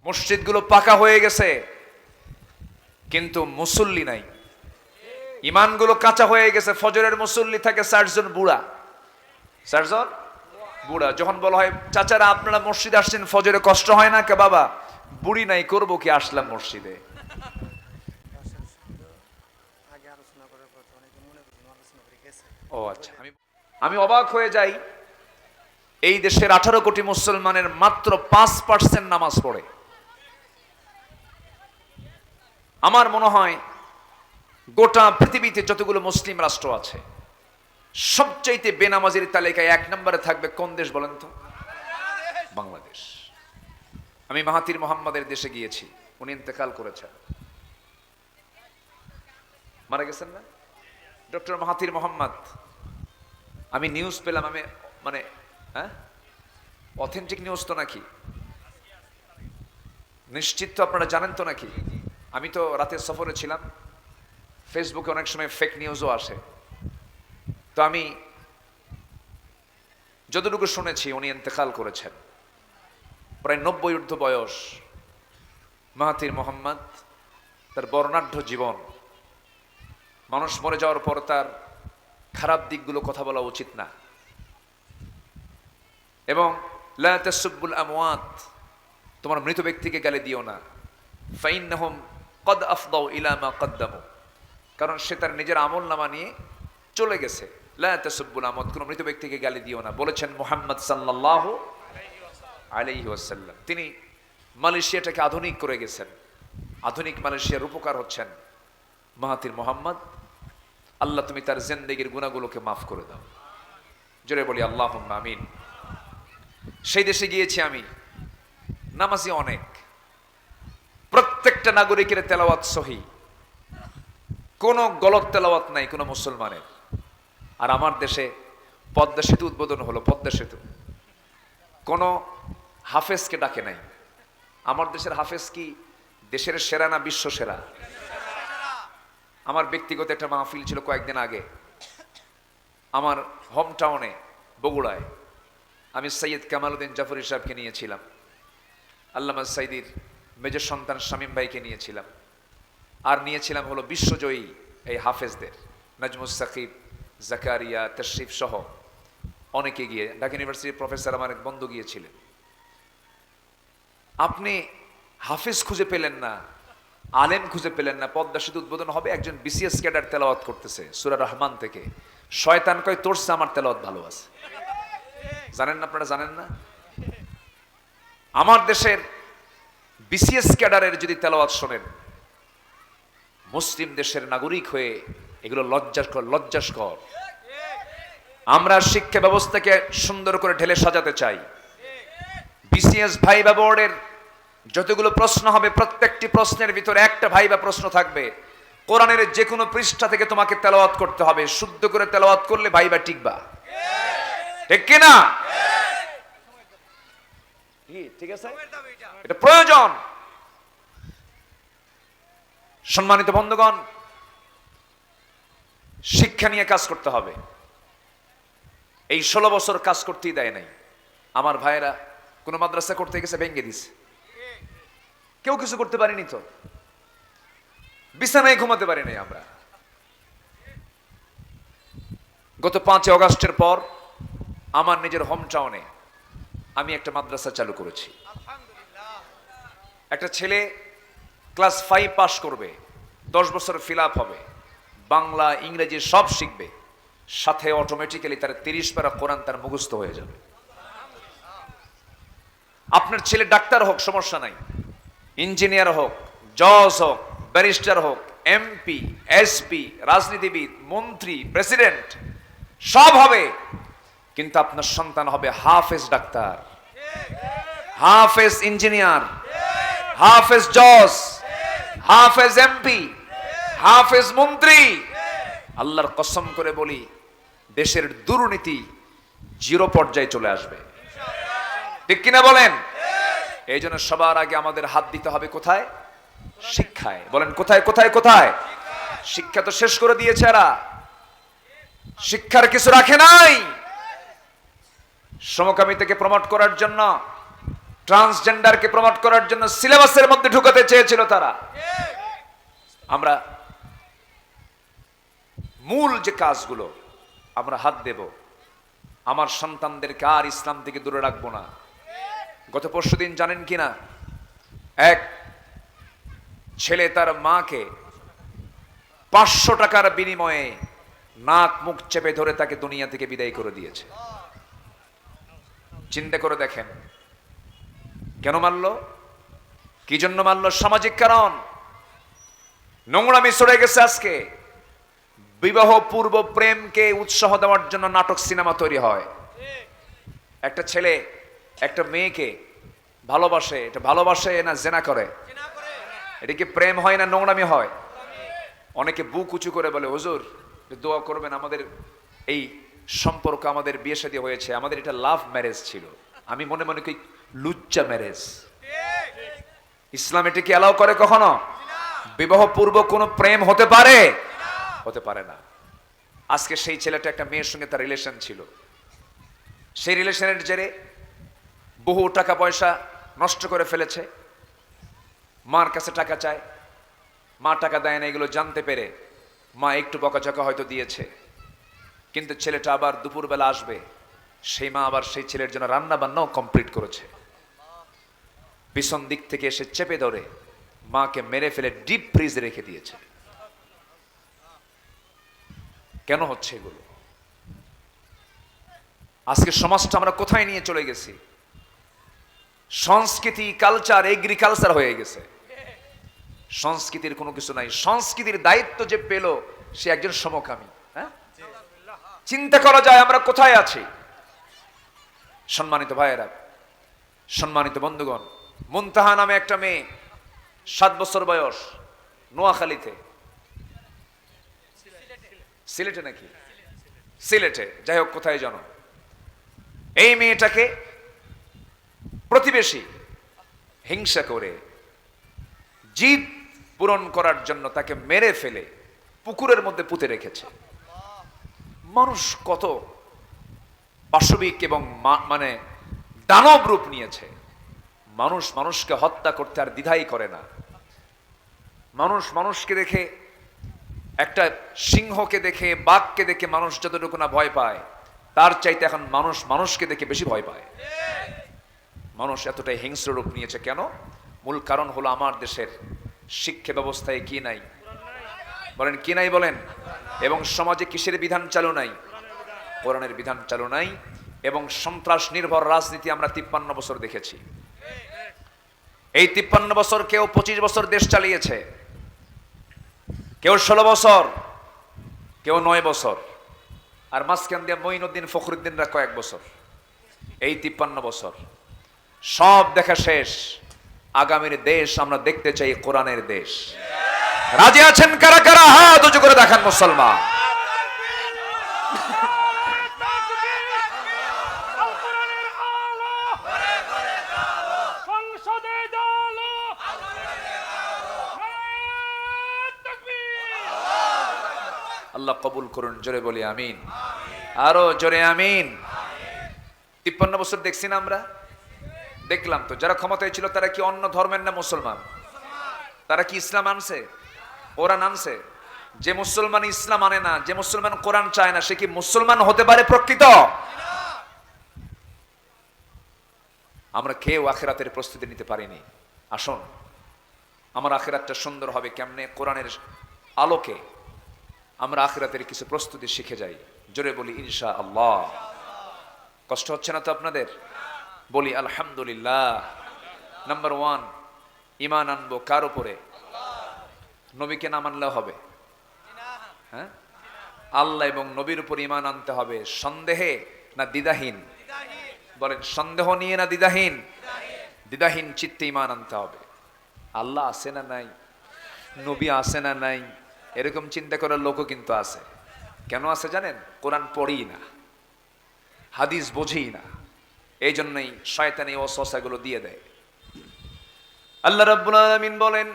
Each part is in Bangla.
মসজিদগুলো পাকা হয়ে গেছে কিন্তু মুসল্লি নাই। ইমানগুলো কাঁচা হয়ে গেছে, ফজরের মুসল্লি থাকে 60 জন বুড়া। 60 জন বুড়া। যখন বলা হয় চাচারা আপনারা মসজিদে আসছেন ফজরে কষ্ট হয় না কে? বাবা বুড়ি নাই, করবো কি, আসলাম মসজিদে। ও আচ্ছা, আমি অবাক হয়ে যাই, এই দেশের 18 কোটি মুসলমানের মাত্র 5% নামাজ পড়ে। আমার মনে হয় গোটা পৃথিবীতে যতগুলো মুসলিম রাষ্ট্র আছে সবচাইতে বেনামাজির তালিকায় 1 নম্বরে থাকবে কোন দেশ বলেন তো? বাংলাদেশ। আমি মাহাথির মোহাম্মদের দেশে গিয়েছি, উনি ইন্তেকাল করেছেন, মারা গেছেন না, ডক্টর মাহাথির মোহাম্মদ। আমি নিউজ পেলাম, আমি মানে অথেন্টিক নিউজ তো নাকি? নিশ্চিত তো আপনারা জানেন তো নাকি? আমি তো রাতের সফরে ছিলাম, ফেসবুকে অনেক সময় ফেক নিউজও আসে। তো আমি যতটুকু শুনেছি উনি ইন্তেকাল করেছেন, প্রায় 90 ঊর্ধ্ব বয়স। মাহাথির মোহাম্মদ, তার বর্ণাঢ্য জীবন। মানুষ মরে যাওয়ার পর তার খারাপ দিকগুলো কথা বলা উচিত না। এবং লা তাসুব্বুল আমওয়াত, তোমার মৃত ব্যক্তিকে গালি দিও না। ফাইন্নাহুম কদ আফদাউ ইলা মা কদ্দামু, কারণ সে তার নিজের আমলনামা নিয়ে চলে গেছে। লা তাসুব্বুল আমওয়াত, কোন মৃত ব্যক্তিকে গালি দিও না বলেছেন মুহাম্মদ সাল্লাল্লাহু আলাইহি ওয়াসাল্লাম। তিনি মালয়েশিয়াটাকে আধুনিক করে গেছেন, আধুনিক মালয়েশিয়ার উপকার হচ্ছেন মাহাথির মোহাম্মদ। আল্লাহ তুমি তার জিন্দেগির গুনাহগুলোকে মাফ করে দাও, জোরে বলি আল্লাহুম্মা আমিন। সেই দেশে গিয়েছি আমি, নামাজি অনেক, প্রত্যেকটা নাগরিকের তেলাওয়াত সহি, কোনো গলত তেলাওয়াত নাই কোনো মুসলমানের। আর আমার দেশে পদ্মা সেতু উদ্বোধন হলো, পদ্মা সেতু, কোনো হাফেজকে ডাকে নাই। আমার দেশের হাফেজ কি দেশের সেরা না বিশ্ব সেরা? আমার ব্যক্তিগত একটা মাহফিল ছিল কয়েকদিন আগে আমার হোম টাউনে বগুড়ায়। আমি সৈয়দ কামালউদ্দিন জাফরি সাহেবকে নিয়েছিলাম, আল্লামা সাইদির মেজর সন্তান শামীম ভাইকে নিয়েছিলাম, আর নিয়েছিলাম হলো বিশ্বজয়ী এই হাফেজদের, নাজমুস সাকিব, জাকারিয়া, তশরিফ সহ অনেকে গিয়ে, ঢাকা ইউনিভার্সিটির প্রফেসর আমার এক বন্ধু গিয়েছিলেন। আপনি হাফেজ খুঁজে পেলেন না, আলেম খুঁজে পেলেন না। পদ্মা সেতু উদ্বোধন হবে, একজন বিসিএস ক্যাডার তেলাওয়াত করতেছে সূরা রহমান থেকে। শয়তান কয় তোরছে আমার তেলাওয়াত ভালো আছে। জানেন না আপনারা? জানেন না? আমার দেশের বিসিএস ক্যাডারের যদি তেলাওয়াত শোনেন, মুসলিম দেশের নাগরিক হয়ে এগুলো লজ্জাস্কর। আমরা শিক্ষা ব্যবস্থাকে সুন্দর করে ঢেলে সাজাতে চাই। বিসিএস ভাইবা বোর্ডের যতগুলো প্রশ্ন হবে প্রত্যেকটি প্রশ্নের ভিতরে একটা ভাইবা প্রশ্ন থাকবে, কোরআনের যে কোনো পৃষ্ঠা থেকে তোমাকে তেলাওয়াত করতে হবে। শুদ্ধ করে তেলাওয়াত করলে ভাইবা টিকবা, ঠিক কিনা? ঠিক আছে, এটা প্রয়োজন। সম্মানিত বন্ধুগণ, শিক্ষা নিয়ে কাজ করতে হবে। এই 16 বছর কাজ করতেই দেয় নাই। আমার ভাইয়েরা কোন মাদ্রাসা করতে গেছে ভেঙে দিছে, কেউ কিছু করতে পারিনি, তো বিছানায় ঘুমাতে পারি নাই আমরা। গত 5 অগাস্টের পর আমার নিজের হোম টাউনে আমি একটা মাদ্রাসা চালু করেছি। একটা ছেলে ক্লাস 5 পাস করবে, 10 বছর ফিল আপ হবে, বাংলা ইংরেজি সব শিখবে, সাথে অটোমেটিক্যালি তার 30 পারা কোরআন তার মুখস্থ হয়ে যাবে। আপনার ছেলে ডাক্তার হোক সমস্যা নাই, ইঞ্জিনিয়ার হোক, জজ হোক, ব্যারিস্টার হোক, এমপি, এসপি, রাজনীতিবিদ, মন্ত্রী, প্রেসিডেন্ট সব হবে, কিন্তু আপনার সন্তান হবে হাফেজ ডাক্তার, হাফেজ ইঞ্জিনিয়ার, হাফেজ জজ, হাফেজ এমপি, হাফেজ মন্ত্রী। আল্লাহর কসম করে বলি, দেশের দুর্নীতি 0 পর্যায়ে চলে আসবে, ঠিক কিনা বলেন? এই জন্য সবার আগে আমাদের হাত দিতে হবে কোথায়? শিক্ষায়। বলেন কোথায় কোথায় কোথায়? শিক্ষা তো শেষ করে দিয়েছে এরা, শিক্ষার কিছু রাখে নাই। সমকামিতাকে প্রমোট করার জন্য ট্রান্সজেন্ডারকে প্রমোট করার জন্য সিলেবাসের মধ্যে ঢুকাতে চেয়েছিল তারা। আমরা মূল যে কাজগুলো আমরা হাত দেব, আমার সন্তানদেরকে আর ইসলাম থেকে দূরে রাখবো না। গত পরশুদিন জানেন কিনা, এক ছেলে তার মাকে 500 টাকার বিনিময়ে নাক মুখ চেপে ধরে তাকে দুনিয়া থেকে বিদায় করে দিয়েছে। চিন্তা করে দেখেন, কেন মারল? কি জন্য মারল? সামাজিক কারণ। নোংরামি সরে গেছে। আজকে বিবাহ পূর্ব প্রেমকে উৎসাহ দেওয়ার জন্য নাটক সিনেমা তৈরি হয়। একটা ছেলে একটা মেয়েকে ভালোবাসে, এটা ভালোবাসে না জেনা করে? এটা কি প্রেম হয় না নোংরামি হয়? অনেকে বুক উঁচু করে বলে, হুজুর দোয়া করবেন, আমাদের এই সম্পর্ক, আমাদের বিয়ে শাদী হয়েছে, আমাদের এটা লাভ ম্যারেজ ছিল। আমি মনে মনে কি লুচ্চা ম্যারেজ। ইসলাম এটা কি অ্যালাউ করে কখনো? বিবাহ পূর্ব কোনো প্রেম হতে পারে? হতে পারে না। আজকে সেই ছেলেটা একটা মেয়ের সঙ্গে তার রিলেশন ছিল, সেই রিলেশনের জেরে বহু টাকা পয়সা নষ্ট করে ফেলেছে। মার কাছে টাকা চায়, মা টাকা দেয় না। এগুলো জানতে পেরে মা একটু বকাঝকা হয়তো দিয়েছে, কিন্তু ছেলেটা আবার দুপুরবেলা আসবে, সেই মা আবার সেই ছেলের জন্য রান্না বান্নাও কমপ্লিট করেছে। পিছন দিক থেকে এসে চেপে ধরে মাকে মেরে ফেলে ডিপ ফ্রিজে রেখে দিয়েছে। কেন হচ্ছে এগুলো? আজকে সমাজটা আমরা কোথায় নিয়ে চলে গেছি? সংস্কৃতি, কালচার এগ্রিকালচার হয়ে গেছে। সংস্কৃতির কোনো কিছু নাই। সংস্কৃতির দায়িত্ব যে পেল সে একজন সমকামী। হ্যাঁ, চিন্তা করা যায় আমরা কোথায় আছি। সম্মানিত ভাইয়েরা, সম্মানিত বন্ধুগণ, মুনতাহা নামে একটা মেয়ে, 7 বছর বয়স, নোয়াখালীতে, সিলেটে নাকি সিলেটে, যাই হোক কোথায় জানো, এই মেয়েটাকে প্রতিবেশী হিংসা করে জিদ পূরণ করার জন্য তাকে মেরে ফেলে পুকুরের মধ্যে পুঁতে রেখেছে। মানুষ কত পাশবিক এবং মানে দানব রূপ নিয়েছে। মানুষ মানুষকে হত্যা করতে আর দ্বিধাই করে না। মানুষ মানুষকে দেখে, একটা সিংহকে দেখে, বাঘকে দেখে মানুষ যতটুকু না ভয় পায়, তার চাইতে এখন মানুষ মানুষকে দেখে বেশি ভয় পায়। মানুষ এতটাই হিংস্র রূপ নিয়েছে কেন? মূল কারণ হলো আমার দেশের শিক্ষা ব্যবস্থায় কি নাই বলেন, কি নাই বলেন? এবং সমাজে কিসের বিধান চালু নাই? কোরআনের বিধান চালু নাই। এবং সন্ত্রাস নির্ভর রাজনীতি আমরা 53 বছর দেখেছি। এই 53 বছর কেউ 25 বছর দেশ চালিয়েছে, কেউ 16 বছর, কেউ 9 বছর, আর মাঝখান দিয়ে মঈনুদ্দিন ফখরুদ্দিনরা কয়েক বছর। এই 53 বছর সব দেখা শেষ। আগামীর দেশ আমরা দেখতে চাই কোরআনের দেশ। রাজি আছেন কারা কারা? হাত উঁচু করে দেখান মুসলমান। আল্লাহ কবুল করুন। জোরে বলি আমিন। আরো জোরে আমিন। 53 বছর দেখছি না আমরা? দেখলাম তো। যারা ক্ষমতায় ছিল তারা কি অন্য ধর্মের না মুসলমান? তারা কি ইসলাম আনছে? কোরআন আনছে? যে মুসলমান ইসলাম আনে না, যে মুসলমান কোরআন চায় না, সে কি মুসলমান হতে পারে প্রকৃত? আমরা কেউ আখিরাতের প্রস্তুতি নিতে পারিনি। আসুন, আমার আখিরাতটা সুন্দর হবে কেমনে? কোরআনের আলোকে আমরা আখিরাতের কিছু প্রস্তুতি শিখে যাই। জোরে বলি ইনশাআল্লাহ। কষ্ট হচ্ছে না তো আপনাদের? বলি আলহামদুলিল্লাহ। নাম্বার 1, ঈমান আনবো কার উপরে? নবীকে না মানলেও হবে? হ্যাঁ, আল্লাহ এবং নবীর উপর ঈমান আনতে হবে। সন্দেহে না দ্বিধাহীন? বলেন, সন্দেহ নিয়ে না দ্বিধাহীন? দ্বিধাহীন চিত্তে ঈমান আনতে হবে। আল্লাহ আছে না নাই, নবী আছে না নাই, এরকম চিন্তা করার লোকও কিন্তু আছে। কেন আছে জানেন? কোরআন পড়ি না, হাদিস বুঝি না, এই জন্যই শয়তানি ওয়াসওয়াসাগুলো দিয়ে দেয়। আল্লাহ রাব্বুল আলামিন বলেন,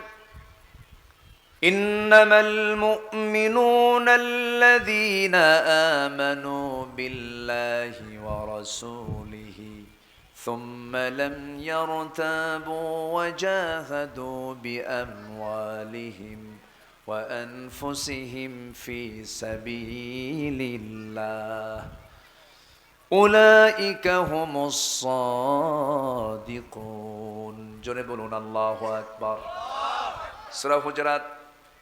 ইন্নামাল মুমিনুনা আল্লাযীনা আমানু বিল্লাহি ওয়া রাসূলিহি ثم لم يرتابوا وجاهدوا بأموالهم وأنفسهم في سبيل الله أولئك هم الصادقون জোরে বলুন আল্লাহু আকবার। সূরা হুজুরাত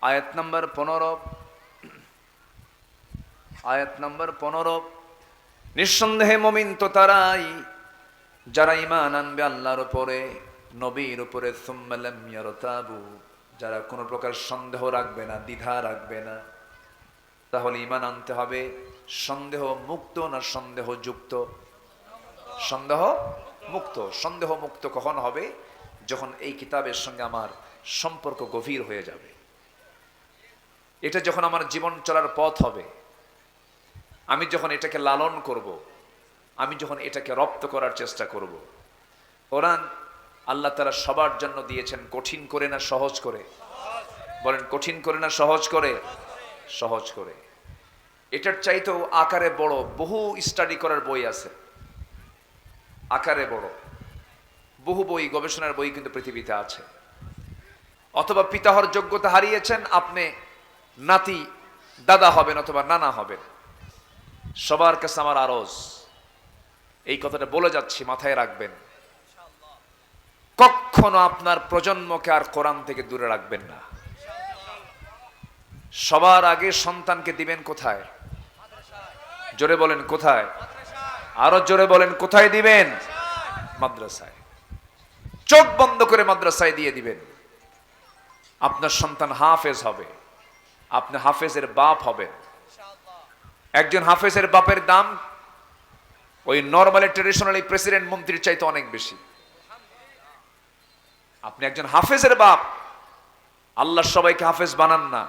আয়াত নম্বর 15, আয়াত নম্বর 15। নিঃসন্দেহে মুমিন তো তারাই যারা ঈমান আনবে আল্লাহর উপরে, নবীর উপরে, সুম্মা লাম ইয়ারতাবু, যারা কোনো প্রকার সন্দেহ রাখবে না, দ্বিধা রাখবে না। তাহলে ঈমান আনতে হবে সন্দেহ মুক্ত না সন্দেহ যুক্ত? সন্দেহ মুক্ত। সন্দেহ মুক্ত কখন হবে? যখন এই কিতাবের সঙ্গে আমার সম্পর্ক গভীর হয়ে যাবে, এটা যখন আমার জীবন চলার পথ হবে, আমি যখন এটাকে লালন করব, আমি যখন এটাকে রপ্ত করার চেষ্টা করব। কোরআন আল্লাহ তাআলা সবার জন্য দিয়েছেন, কঠিন করে না সহজ করে? বলেন কঠিন করে না সহজ করে? সহজ করে। এটার চাইতেও আকারে বড় বহু স্টাডি করার বই আছে, আকারে বড় বহু বই, গবেষণার বই কিন্তু পৃথিবীতে আছে। অথবা পিতা হওয়ার যোগ্যতা হারিয়েছেন, আপনি নাতি দাদা হবেন অথবা নানা হবেন। সবার কাছে আমার আরজ, এই কথাটা বলে যাচ্ছি, মাথায় রাখবেন, কখনো আপনার প্রজন্মকে আর কোরআন থেকে দূরে রাখবেন না। সবার আগে সন্তানকে দিবেন কোথায়? জোরে বলেন কোথায়? আরো জোরে বলেন কোথায় দিবেন? মাদ্রাসায়। চোখ বন্ধ করে মাদ্রাসায় দিয়ে দিবেন। আপনার সন্তান হাফেজ হবে, আপনি হাফেজের বাপ হবেন। একজন হাফেজের বাপের দাম ওই নরমালি ট্রেডিশনালি প্রেসিডেন্ট মন্ত্রীর চাইতে অনেক বেশি। আপনি একজন হাফেজের বাপ। আল্লাহ সবাইকে হাফেজ বানান না,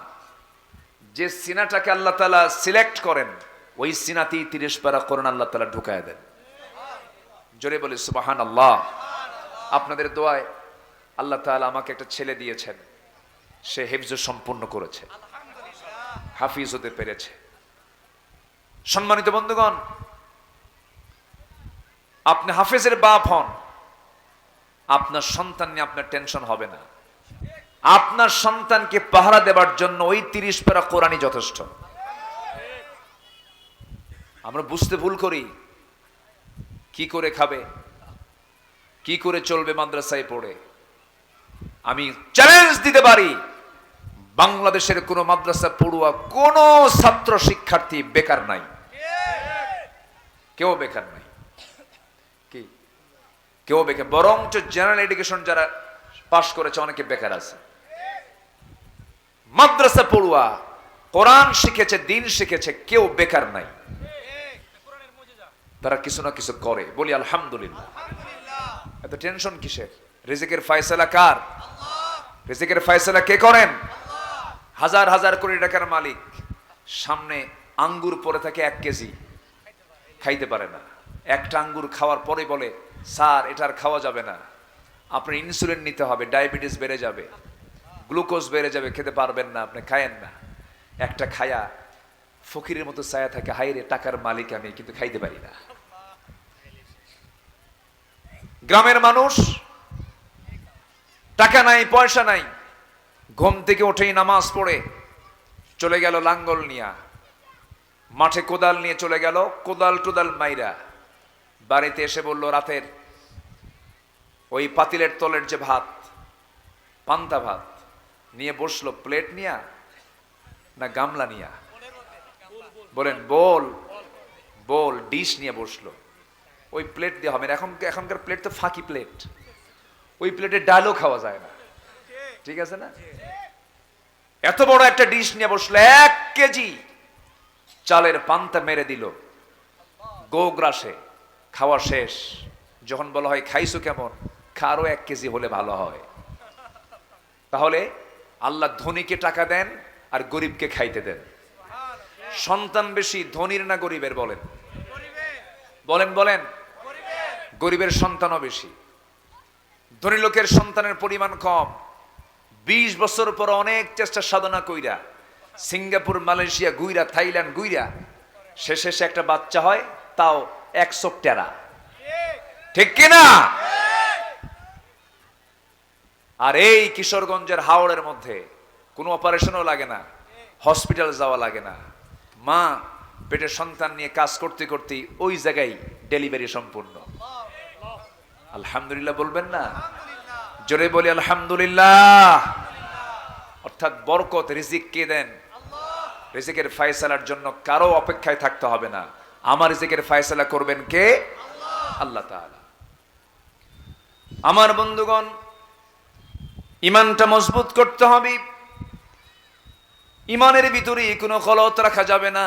যে সিনাটাকে আল্লাহ তাআলা সিলেক্ট করেন ওই সিনাতেই 30 পারা কোরআন আল্লাহ তাআলা ঢুকায় দেন। জোরে বলি সুবহানাল্লাহ। আপনাদের দোয়ায় আল্লাহ তাআলা আমাকে একটা ছেলে দিয়েছেন, সে হিফজ সম্পূর্ণ করেছে, হাফিজ হতে পেরেছে। সম্মানিত বন্ধুগণ, আপনি হাফেজের বাপ হন, আপনার সন্তান নিয়ে আপনার টেনশন হবে না। আপনার সন্তানকে পাহারা দেবার জন্য ওই 30 পারা কোরআনই যথেষ্ট। আমরা বুঝতে ভুল করি, কি করে খাবে, কি করে চলবে মাদ্রাসায় পড়ে। আমি চ্যালেঞ্জ দিতে পারি, বাংলাদেশের কোন মাদ্রাসা পড়ুয়া কোন ছাত্র শিক্ষার্থী বেকার নাই, কেউ বেকার নাই। কি কেউ বেকার? বরঞ্চ জেনারেল এডুকেশন যারা পাশ করেছে অনেকে বেকার আছে। মাদ্রাসা পড়ুয়া, কোরআন শিখেছে, দিন শিখেছে, কেউ বেকার নাই। তারা কিছু না কিছু করে, বলি আলহামদুলিল্লাহ। এত টেনশন কিসের? রিজিকের ফয়সালা কার? রিজিকের ফয়সালা কে করেন? হাজার হাজার কোটি টাকার মালিক সামনে আঙ্গুর পড়ে থাকে 1 কেজি, খাইতে পারে না। একটা আঙ্গুর খাওয়ার পরে বলে, স্যার এটা আর খাওয়া যাবে না, আপনার ইনসুলিন নিতে হবে, ডায়াবেটিস বেড়ে যাবে, গ্লুকোজ বেড়ে যাবে, খেতে পারবেন না, আপনি খায়েন না। একটা খায়া ফকিরের মতো ছায়া থাকে, হাইরে টাকার মালিক আমি, কিন্তু খাইতে পারি না। গ্রামের মানুষ টাকা নাই, পয়সা নাই, ঘুম থেকে উঠেই নামাজ পড়ে চলে গেল লাঙ্গল নিয়া, মাঠে কোদাল নিয়ে চলে গেল, কোদাল টোদাল মাইরা বাড়িতে এসে বলল, রাতের ওই পাতিলের তলের যে ভাত, পান্তা ভাত নিয়ে বসলো, প্লেট নিয়া না গামলা নিয়া? বলেন বোল, বোল ডিশ নিয়ে বসলো। ওই প্লেট দিয়ে হবে না, এখনকার প্লেট তো ফাঁকি প্লেট, ওই প্লেটে ডালও খাওয়া যায় না, ঠিক আছে না? এত বড় একটা ডিশ নিয়ে বসলো, 1 কেজি চালের পান্তা মেরে দিল গোগ্রাসে। খাওয়া শেষ, যখন বলা হয় খাইছো কেমন, আরো 1 কেজি হলে ভালো হয়। তাহলে আল্লাহ ধনীকে টাকা দেন আর গরিবকে খাইতে দেন। সন্তান বেশি ধনীর না গরিবের? বলেন বলেন বলেন। গরিবের সন্তানও বেশি, ধনী লোকের সন্তানের পরিমাণ কম। 20 বছর পর অনেক চেষ্টা সাধনা কইরা, সিঙ্গাপুর, মালয়েশিয়া গুইরা, থাইল্যান্ড গুইরা, শেষে একটা বাচ্চা হয়, তাও 100 টেরা। ঠিক কিনা? আর এই কিশোরগঞ্জের হাওড়ের মধ্যে কোনো অপারেশনও লাগে না, হসপিটাল যাওয়া লাগে না, মা পেটের সন্তান নিয়ে কাজ করতে করতে ওই জায়গায় ডেলিভারি সম্পূর্ণ। আলহামদুলিল্লাহ বলবেন না? জোরে বলি আলহামদুলিল্লাহ। অর্থাৎ বরকত রিজিক কে দেন? রিজিকের ফয়সালার জন্য কারো অপেক্ষায় থাকতে হবে না, আমার রিজিকের ফয়সালা করবেন কে? আল্লাহ তাআলা। আমার বন্ধুগণ, ইমানটা মজবুত করতে হবে। ইমানের ভিতরে কোনো গলত রাখা যাবে না,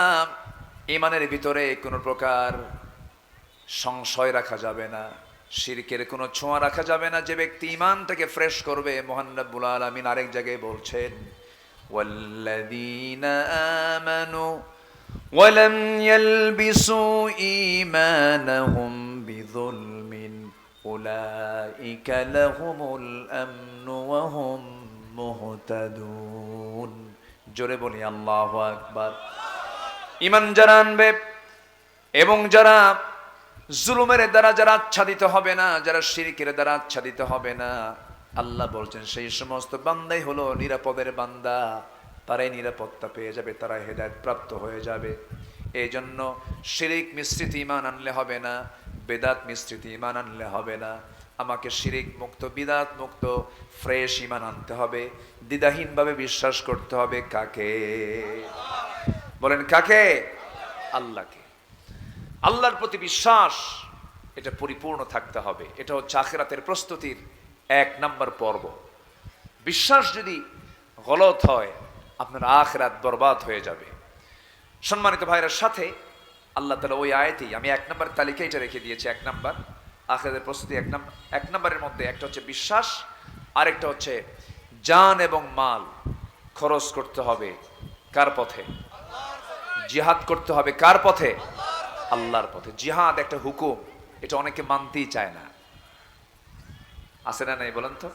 ইমানের ভিতরে কোনো প্রকার সংশয় রাখা যাবে না, শিরকের কোনো ছোঁয়া রাখা যাবে না। যে ব্যক্তি ইমানটাকে ফ্রেশ করবে, মহান রব্বুল আলামিন আরেক জায়গায় বলছেন, ওয়াল্লাযীনা আমানু ওয়ালাম ইয়ালবিসু ঈমানাহুম বিযুলমিন উলাইকা লাহুমুল আমনু ওয়া হুম মুহতাদুন। জোরে বলি আল্লাহু আকবার। ঈমান যারা আনবে এবং যারা জুলুমের দ্বারা যারা আচ্ছাদিত হবে না, যারা শিরকের দ্বারা আচ্ছাদিত হবে না, আল্লাহ বলছেন সেই সমস্ত বান্দাই হলো নিরাপদের বান্দা, তারাই নিরাপত্তা পেয়ে যাবে, তারা হেদায়েত প্রাপ্ত হয়ে যাবে। এই জন্য শিরিক মিশ্রিত ঈমান আনলে হবে না, বেদাত মিশ্রিত ঈমান আনলে হবে না। আমাকে শিরিক মুক্ত, বিদাত মুক্ত ফ্রেশ ঈমান আনতে হবে, দ্বিধাহীনভাবে বিশ্বাস করতে হবে। কাকে বলেন? কাকে? আল্লাহকে। আল্লাহর প্রতি বিশ্বাস এটা পরিপূর্ণ থাকতে হবে। এটা হচ্ছে আখিরাতের প্রস্তুতির 1 নম্বর পর্ব। বিশ্বাস যদি গলত হয়, আপনার আখিরাত বরবাদ হয়ে যাবে। সম্মানিত ভাইয়ের সাথে আল্লাহ তাআলা ওই আয়াতেই, আমি 1 নম্বর তালিকা এটা রেখে দিয়েছি। 1 নম্বর আখিরাতের প্রস্তুতি, 1 নম্বরের মধ্যে একটা হচ্ছে বিশ্বাস, আরেকটা হচ্ছে জান এবং মাল খরচ করতে হবে কার পথে? জিহাদ করতে হবে কার পথে? আল্লাহর পথে। জিহাদ একটা হুকুম, এটা অনেকে মানতেই চায় না, আছে না নাই বলেন তো?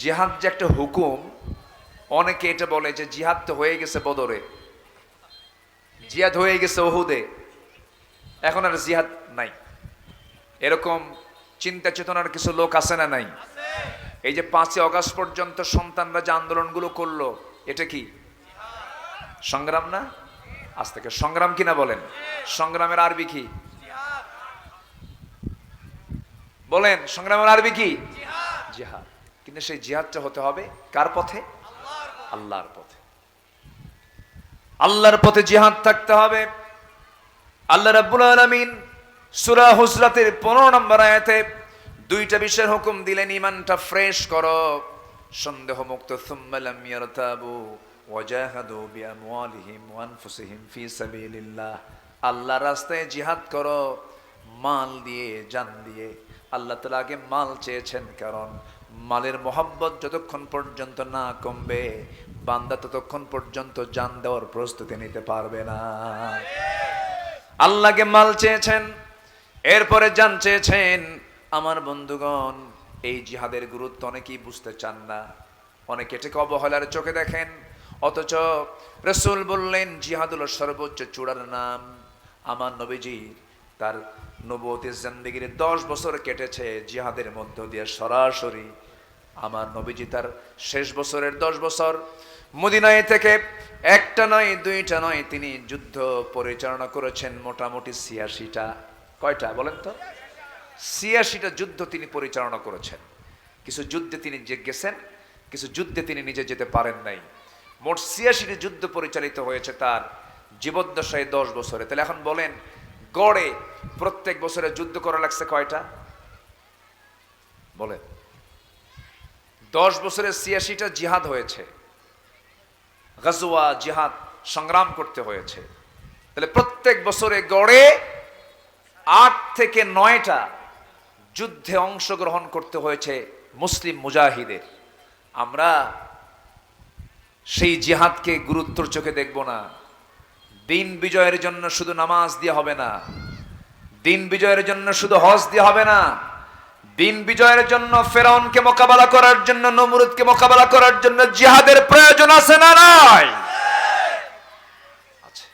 জিহাদ যে একটা হুকুম, অনেকে এটা বলে যে জিহাদ তো হয়ে গেছে বদরে, জিহাদ হয়ে গেছে উহুদে, এখন আর জিহাদ নাই। এরকম চিন্তা চেতনার কিছু লোক আছে না নাই? এই যে 5ই আগস্ট পর্যন্ত সন্তানরা যে আন্দোলনগুলো করলো, এটা কি সংগ্রাম না? আজ থেকে সংগ্রাম কিনা বলেন? সংগ্রামের আরবি কি বলেন? সংগ্রামের আরবি কি? জিহাদ। কিন্তু সেই জিহাদটা হতে হবে কার পথে? আল্লাহর পথে। আল্লাহর পথে জিহাদ থাকতে হবে। আল্লাহ রাব্বুল আলামিন সূরা হুজরাতের 15 নম্বর আয়াতে 2টা বিষয়ের হুকুম দিলেন। ঈমানটা ফ্রেশ করো, সন্দেহ মুক্ত, সুম্মা লাম ইয়ারতাবু ওয়াজাহাদু বিআমওয়ালিহিম ওয়া আনফুসিহিম ফি সাবিলিল্লাহ। আল্লাহর রাস্তায় জিহাদ করো, মাল দিয়ে, জান দিয়ে। আল্লাহ তাআলা আগে মাল চেয়েছেন, কারণ মালের মোহাব্বত যতক্ষণ পর্যন্ত না কমবে, বান্দা ততক্ষণ পর্যন্ত জান দেওয়ার প্রস্তুতি নিতে পারবে না। আল্লাহকে মাল চেয়েছেন, এরপরে জান চেয়েছেন। আমার বন্ধুগণ, এই জিহাদের গুরুত্ব অনেকেই বুঝতে চান না, অনেকে এটাকে অবহেলার চোখে দেখেন। অথচ রাসূল বললেন জিহাদ হলো সর্বোচ্চ চূড়ার নাম। আমার নবীজি তার নবুয়তের জিন্দেগির 10 বছর কেটেছে জিহাদের মধ্য দিয়ে সরাসরি। আমার নবীজি তার শেষ বছরের 10 বছর মদিনায় থেকে একটা নয়, 2টা নয়, তিনি যুদ্ধ পরিচালনা করেছেন মোটামুটি 86টা। কয়টা বলেন তো? 86টা যুদ্ধ তিনি পরিচালনা করেছেন। কিছু যুদ্ধে তিনি গেছেন, কিছু যুদ্ধে তিনি নিজে যেতে পারেন নাই। মোট 86টি যুদ্ধ পরিচালিত হয়েছে তার জীবদ্দশায় 10 বছরে। তাহলে এখন বলেন, গড়ে প্রত্যেক বছরে যুদ্ধ করা লাগছে কয়টা বলেন? 10 বছরে 86টা জিহাদ হয়েছে, গাজওয়া, জিহাদ, সংগ্রাম করতে হয়েছে। তাহলে প্রত্যেক বছরে গড়ে 8 থেকে 9টা যুদ্ধে অংশগ্রহণ করতে হয়েছে মুসলিম মুজাহিদের। আমরা সেই জিহাদকে গুরুত্বর চোখে দেখব না। দিন বিজয়ের জন্য শুধু নামাজ দিয়ে হবে না, দিন বিজয়ের জন্য শুধু হজ দিয়ে হবে না, দিন বিজয়ের জন্য ফেরাউনকে মোকাবেলা করার জন্য, নমরুদকে মোকাবেলা করার জন্য জিহাদের প্রয়োজন আছে না নাই? আছে।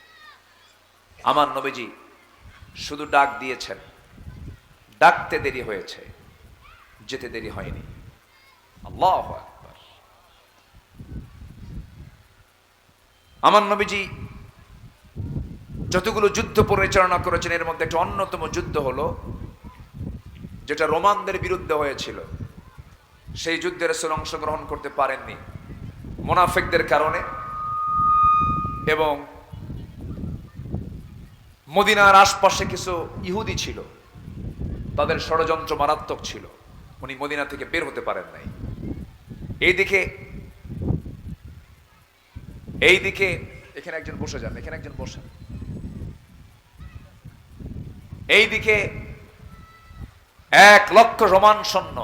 আমার নবীজি শুধু ডাক দিয়েছেন, ডাকতে দেরি হয়েছে, যেতে দেরি হয়নি। আল্লাহু আকবার। আমার নবীজি যতগুলো যুদ্ধ পরিচালনা করেছেন এর মধ্যে একটা অন্যতম যুদ্ধ হলো যেটা রোমানদের বিরুদ্ধে হয়েছিল। সেই যুদ্ধে রাসূল অংশগ্রহণ করতে পারেননি মুনাফিকদের কারণে, এবং মদিনার আশপাশে কিছু ইহুদি ছিল, তাদের ষড়যন্ত্র মারাত্মক ছিল, উনি মদিনা থেকে বের হতে পারেন নাই। এইদিকে এখানে একজন বসে যান, এখানে একজন বসেন। এইদিকে 1,00,000 রোমান সৈন্য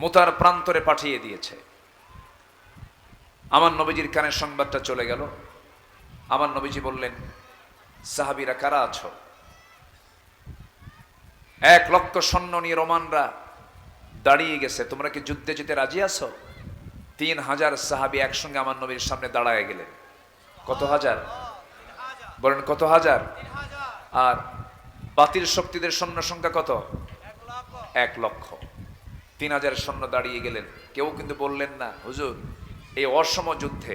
মুতার প্রান্তরে পাঠিয়ে দিয়েছে। আমার নবীজির কানে সংবাদটা চলে গেল। আমার নবীজি বললেন, সাহাবীরা কারা আছো? 1,00,000 সৈন্য নিয়ে রোমানরা দাঁড়িয়ে গেছে, তোমরা কি যুদ্ধে যেতে রাজি আছো? 3,000 সাহাবী একসঙ্গে আমার নবীর সামনে দাঁড়ায় গেলেন। কত হাজার বলেন? কত হাজার? আর বাতিল শক্তিদের সৈন্য সংখ্যা কত? 1,00,000। 3,000 সৈন্য দাঁড়িয়ে গেলেন। কেউ কিন্তু বললেন না, হুজুর এই অসম যুদ্ধে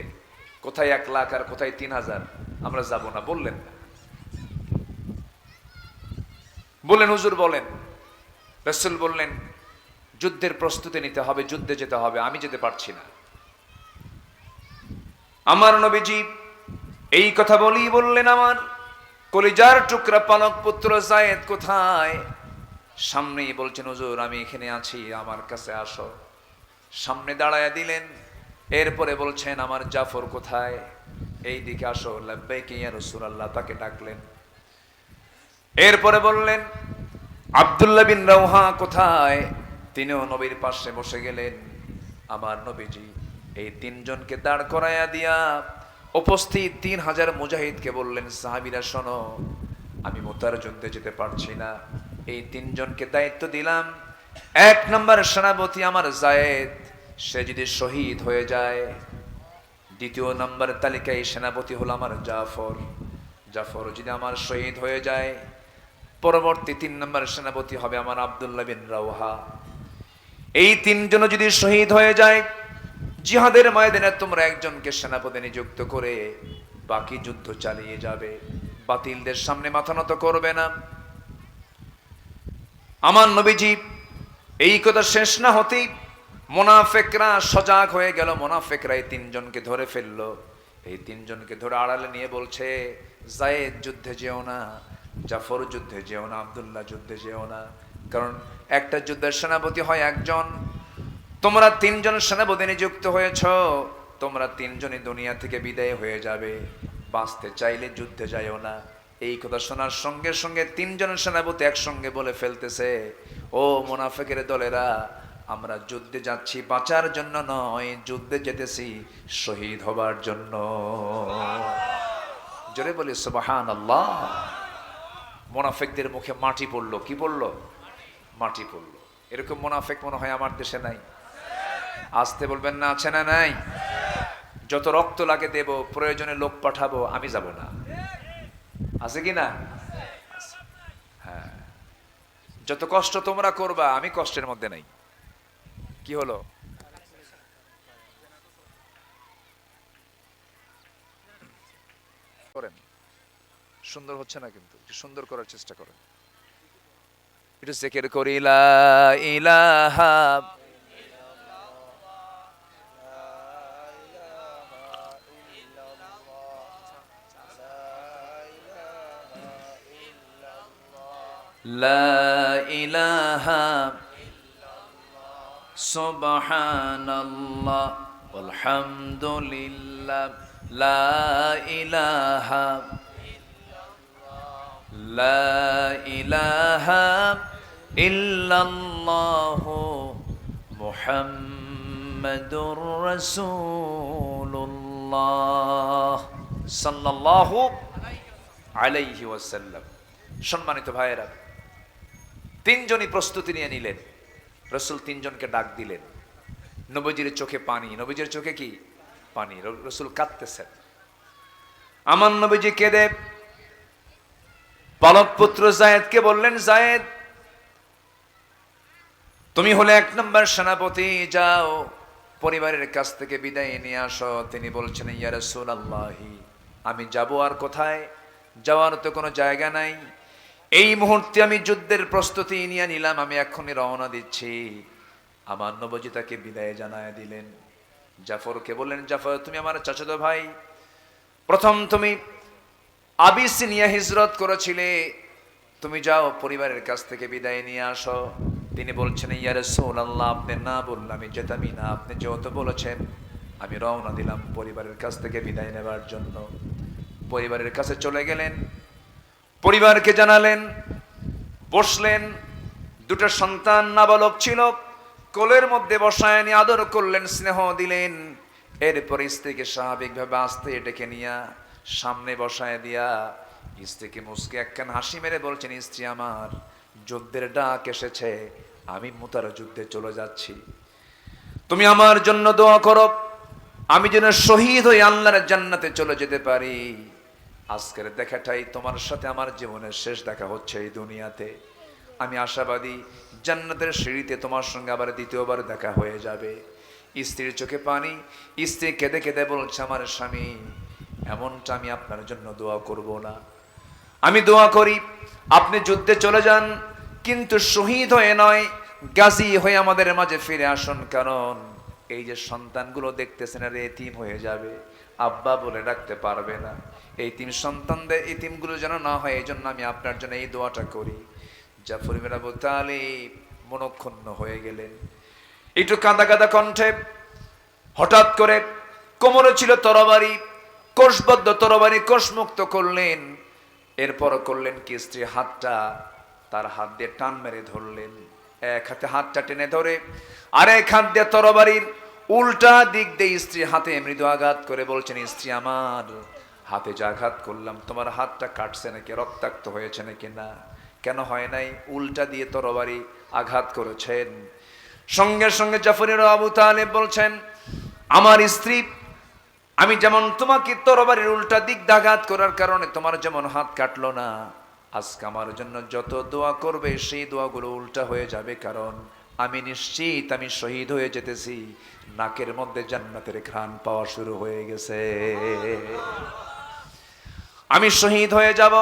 কোথায় 1,00,000 আর কোথায় 3,000, আমরা যাব না, বললেন না। বললেন, হুজুর বলেন। রাসূল বললেন, যুদ্ধের প্রস্তুতি নিতে হবে, যুদ্ধে যেতে হবে, আমি যেতে পারছি না। আমার নবীজি এই কথা বলেই বললেন, আমার কলিজার টুকরা পালক পুত্র যায়েদ কোথায়? সামনেই বলছেন, হুজুর আমি এখানে আছি, আমার কাছে আসো। সামনে দাঁড়ায় দিলেন। এরপরে বলছেন, আমার জাফর কোথায়? এই দিকে আসো। লাব্বাইক ইয়া রাসূলুল্লাহ, তাকে ডাকলেন। এরপরে বললেন, আব্দুল্লাহ বিন রাওহা কোথায়? তিনিও নবীর পাশে বসে গেলেন। আমার নবীজি এই 3 জনকে দাঁড় করাইয়া দিয়া উপস্থিত 3,000 মুজাহিদকে বললেন, সাহাবীরা শোনো, আমি মুতার যুদ্ধে যেতে পারছি না, এই 3 জনকে দায়িত্ব দিলাম। 1 নম্বর সেনাপতি আমার যায়েদ, সে যদি শহীদ হয়ে যায়, 2 নম্বর তালিকায় সেনাপতি হলো আমার জাফর, জাফর যদি আমার শহীদ হয়ে যায়, পরবর্তী 3 নম্বর সেনাপতি হবে আমার আব্দুল্লাহ বিন রাওহা। এই 3 জন যদি শহীদ হয়ে যায়, জিহাদের ময়দানে তোমরা একজনকে সেনাপতি নিযুক্ত করে বাকি যুদ্ধ চালিয়ে যাবে, বাতিলদের সামনে মাথা নত করবে না। আমার নবীজি এই কথা শেষ না হতেই মুনাফিকরা সজাগ হয়ে গেল। মুনাফিকরা এই 3 জনকে ধরে ফেললো। এই 3 জনকে ধরে আড়ালে নিয়ে বলছে, যায়েদ যুদ্ধে যেও না, জাফর যুদ্ধে যেও না, আব্দুল্লাহ যুদ্ধে যেও না, কারণ একটা যুদ্ধের সেনাপতি হয় একজন, তোমরা 3 জন সেনাপতি নিযুক্ত হয়েছ, তোমরা 3 জনই দুনিয়া থেকে বিদায় হয়ে যাবে, বাঁচতে চাইলে যুদ্ধে যাইও না। এই কথা শোনার সঙ্গে সঙ্গে 3 জন সেনাপতি একসঙ্গে বলে ফেলতেছে, ও মুনাফিকের দলেরা, আমরা যুদ্ধে যাচ্ছি বাঁচার জন্য নয়, যুদ্ধে যেতেছি শহীদ হবার জন্য। জোরে বলি সুবহানাল্লাহ। মুনাফিকদের মুখে মাটি পড়লো। কি পড়লো? মাটি পড়লো। এরকম মুনাফিক মনে হয় আমার দেশে নাই। আসতে বলবেন না, আছে না নাই? যত রক্ত লাগে দেব, প্রয়োজনে লোক পাঠাবো, আমি যাব না। আছে কি না? হ্যাঁ, যত কষ্ট তোমরা করবা, আমি কষ্টের মধ্যে নাই। কি হলো? করেন, সুন্দর হচ্ছে না, কিন্তু একটু সুন্দর করার চেষ্টা করেন। একটু জিকির করি, লা ইলাহা লা ইলাহা সুবহানাল্লাহ আলহামদুলিল্লাহ, লা ইলাহা লা ইলাহা ইল্লাল্লাহু মুহাম্মাদুর রাসূলুল্লাহ সাল্লাল্লাহু আলাইহি ওয়াসাল্লাম। সম্মানিত ভাইয়েরা, 3 জনই প্রস্তুতি নিয়ে নিলেন। রাসূল 3 জনকে ডাক দিলেন। নবীজির চোখে পানি। নবীজির চোখে কি? পানি। রাসূল কাঁদতেছেন। আমার নবীজি কেঁদে পালক পুত্র যায়েদকে বললেন, যায়েদ তুমি হলে 1 নম্বর সেনাপতি, যাও পরিবারের কাছ থেকে বিদায় নিয়ে আসো। তিনি বলছেন, ইয়া রাসূলুল্লাহি, আমি যাব আর কোথায়? যাওয়ার তো কোনো জায়গা নাই। এই মুহূর্তে আমি যুদ্ধের প্রস্তুতি নিয়ে নিলাম, আমি এখনই রওনা দিচ্ছি। আমার নবজি তাকে বিদায় জানায় দিলেন। জাফরকে বললেন, জাফর তুমি আমার চাচাতো ভাই, প্রথম তুমি আবিসিনিয়া হিজরত করেছিলে, তুমি যাও পরিবারের কাছ থেকে বিদায় নিয়ে আসো। তিনি বলছেন, ইয়া রাসূলুল্লাহ, আপনি না বললে আমি যেতামই না, আপনি যেহেতু বলেছেন আমি রওনা দিলাম পরিবারের কাছ থেকে বিদায় নেবার জন্য। পরিবারের কাছে চলে গেলেন, পরিবারকে জানালেন, বসলেন। দুটো সন্তান নাবালক ছিল, কোলের মধ্যে বসায় নিয়ে আদর করলেন, স্নেহ দিলেন। এরপর স্ত্রীকে স্বাভাবিকভাবে আস্তে ডেকে নিয়ে সামনে বসায় দিয়া স্ত্রীকে মুসকে একখান হাসি মেরে বলছেন, স্ত্রী আমার, যুদ্ধের ডাক এসেছে, আমি মুতার যুদ্ধে চলে যাচ্ছি, তুমি আমার জন্য দোয়া করো, আমি যেন শহীদ হয়ে আল্লাহর জান্নাতে চলে যেতে পারি। আজকের দেখাটাই তোমার সাথে আমার জীবনের শেষ দেখা হচ্ছে এই দুনিয়াতে। আমি আশাবাদী জান্নাতের সিঁড়িতে তোমার সঙ্গে আবার দ্বিতীয়বার দেখা হয়ে যাবে। স্ত্রীর চোখে পানি, স্ত্রী কেঁদে কেঁদে বলছে, আমার স্বামী, এমনটা আমি আপনার জন্য দোয়া করব না। আমি দোয়া করি আপনি যুদ্ধে চলে যান, কিন্তু শহীদ হয়ে নয়, গাজী হয়ে আমাদের মাঝে ফিরে আসুন। কারণ এই যে সন্তানগুলো দেখতেছেন, আর এতিম হয়ে যাবে, আব্বা বলে ডাকতে পারবে না। এই তিন সন্তানদের এতিমগুলো যেন না হয়, এই জন্য আমি আপনার জন্য এই দোয়াটা করি। জাফর ইবনে আবু তালিব মনক্ষুণ্ণ হয়ে গেলেন, একটু কাঁদা কাঁদা কণ্ঠে। হঠাৎ করে কোমরে ছিল তরবারি, কোষবদ্ধ তরবারি কোষমুক্ত করলেন। এরপর করলেন কি, স্ত্রী হাতটা তার হাত দিয়ে টান মেরে ধরলেন। এক হাতে হাতটা টেনে ধরে আরেক হাত দিয়ে তরবারির উল্টা দিক দিয়ে স্ত্রী হাতে মৃদু আঘাত করে বলছেন, স্ত্রী আমার, হাতে যে আঘাত করলাম তোমার হাতটা কাটছে নাকি, রক্তাক্ত হয়েছে নাকি? না, কেন হয় নাই? উল্টা দিয়ে তরবারি আঘাত করেছেন। সঙ্গে সঙ্গে জাফর ইবনে আবু তালিব বলছেন, আমার স্ত্রী, আমি যেমন তোমাকে তরবারির উল্টা দিক আঘাত করার কারণে তোমার যেমন হাত কাটলো না, আজকে আমার জন্য যত দোয়া করবে সেই দোয়াগুলো উল্টা হয়ে যাবে। কারণ আমি নিশ্চিত আমি শহীদ হয়ে যেতেছি, নাকের মধ্যে জান্নাতের ঘ্রাণ পাওয়া শুরু হয়ে গেছে, আমি শহীদ হয়ে যাব,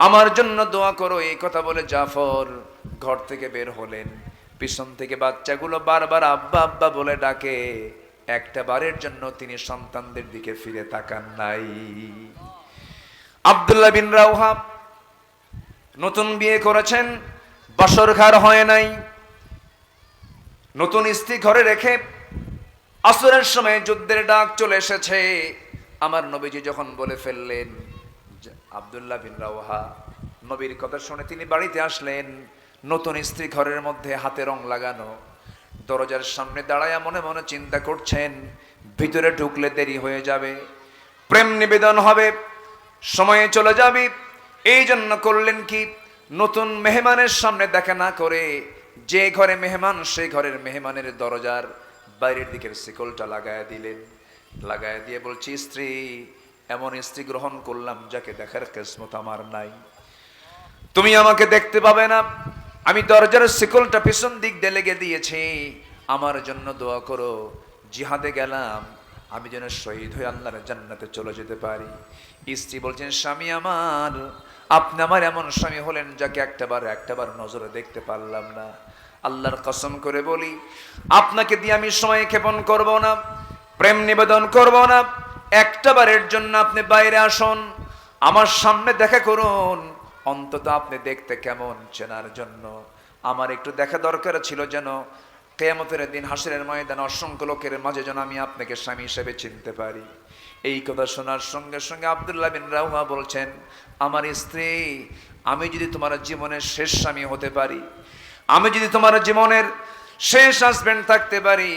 আমার জন্য দোয়া করো। এই কথা বলে জাফর ঘর থেকে বের হলেন। পিছন থেকে বাচ্চাগুলো বারবার আব্বা আব্বা বলে ডাকে, একটা বারের জন্য তিনি সন্তানদের দিকে ফিরে তাকান নাই। আব্দুল্লাহ বিন রাওহা নতুন বিয়ে করেছেন, বাসর ঘর হয় নাই, নতুন স্ত্রী ঘরে রেখে আসরের সময় যুদ্ধের ডাক চলে এসেছে। আমার নবীজি যখন বলে ফেললেন, আব্দুল্লাহ বিন রাওহা নবীর কথা শুনে তিনি বাড়িতে আসলেন। নতুন স্ত্রী ঘরের মধ্যে, হাতে রং লাগানো, দরজার সামনে দাঁড়ায়া মনে মনে চিন্তা করছেন, ভিতরে ঢুকলে দেরি হয়ে যাবে, প্রেম নিবেদন হবে, সময়ে চলে যাবে। এই জন্য করলেন কি, নতুন মেহমানের সামনে দেখা না করে যে ঘরে মেহমান সেই ঘরের মেহমানের দরজার বাইরের দিকের শিকলটা লাগায় দিলেন। লাগায় দিয়ে বলছি, স্ত্রী, এমন স্ত্রী গ্রহণ করলাম যাকে দেখার কিসমত আমার নাই, তুমি আমাকে দেখতে পাবে না, আমি দরজার শিকলটা পিছন দিক দিয়ে লেগে দিয়েছি, আমার জন্য দোয়া করো, জিহাদে গেলাম, আমি যেন শহীদ হয়ে আল্লাহর জান্নাতে চলে যেতে পারি। স্ত্রী বলছেন, স্বামী আমার, আপনি আমার এমন স্বামী হলেন যাকে একটাবার নজরে দেখতে পারলাম না। আল্লাহর কসম করে বলি, আপনাকে দিয়ে আমি সময় ক্ষেপণ করব না, প্রেম নিবেদন করব না, একটাবারের জন্য আপনি বাইরে আসুন, আমার সামনে দেখা করুন, অন্তত আপনি দেখতে কেমন চেনার জন্য আমার একটু দেখা দরকার ছিল, যেন কিয়ামতের দিন হাসরের ময়দানে অসংখ্য লোকের মাঝে যেন আমি আপনাকে স্বামী হিসেবে চিনতে পারি। এই কথা শোনার সঙ্গে সঙ্গে আব্দুল্লাহ বিন রাওহা বলছেন, আমার স্ত্রী, আমি যদি তোমার জীবনের শেষ স্বামী হতে পারি, আমি যদি তোমার জীবনের শেষ হাজবেন্ড থাকতে পারি,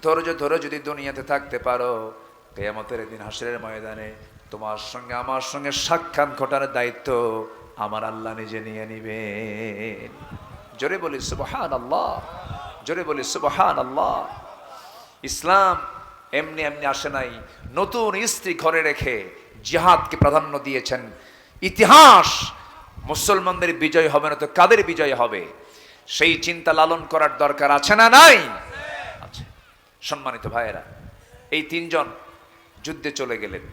ধৈর্য ধরে যদি দুনিয়াতে থাকতে পারো, কিয়ামতের দিন হাসরের ময়দানে তোমার সঙ্গে আমার সঙ্গে সাক্ষাৎ ঘটার দায়িত্ব আমার আল্লাহ নিজে নিয়ে নিবেন। জোরে বলি সুবহানাল্লাহ, জোরে বলি সুবহানাল্লাহ। ইসলাম এমনি এমনি আসে নাই, নতুন স্ত্রী ঘরে রেখে জিহাদকে প্রাধান্য দিয়েছেন। ইতিহাস মুসলমানদের বিজয় হবে না তো কাদের বিজয় হবে? সেই চিন্তা লালন করার দরকার আছে না নাই? আছে। সম্মানিত ভাইয়েরা, এই তিনজন যুদ্ধে চলে গেলেন,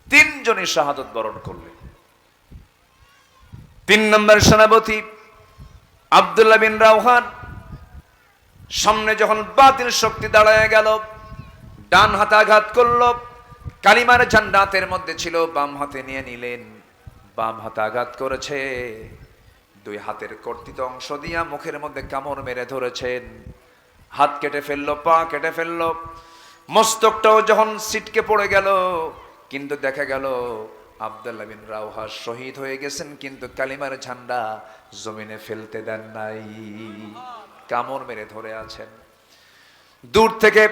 তিনজনই শাহাদত বরণ করলেন। 3 নম্বর সেনাপতি আব্দুল্লাহ বিন রাওহান সামনে যখন বাতিল শক্তি দাঁড়ায় গেল, ডান হাতে আঘাত করলো, কালিমার ঝান্ডা হাতের মধ্যে ছিল, বাম হাতে নিয়ে নিলেন। বাম হাতে আঘাত করেছে, 2 হাতের কর্তিত অংশ দিয়া মুখের মধ্যে কামড় মেরে ধরেছেন। হাত কেটে ফেললো, পা কেটে ফেললো, মস্তকটাও যখন ছিটকে পড়ে গেল, কিন্তু দেখা গেল আব্দুল্লাহ বিন রাওহা শহীদ হয়ে গেছেন, কিন্তু কালিমার ঝান্ডা জমিনে ফেলতে দেন নাই, কামড় মেরে ধরে আছেন। দূর থেকে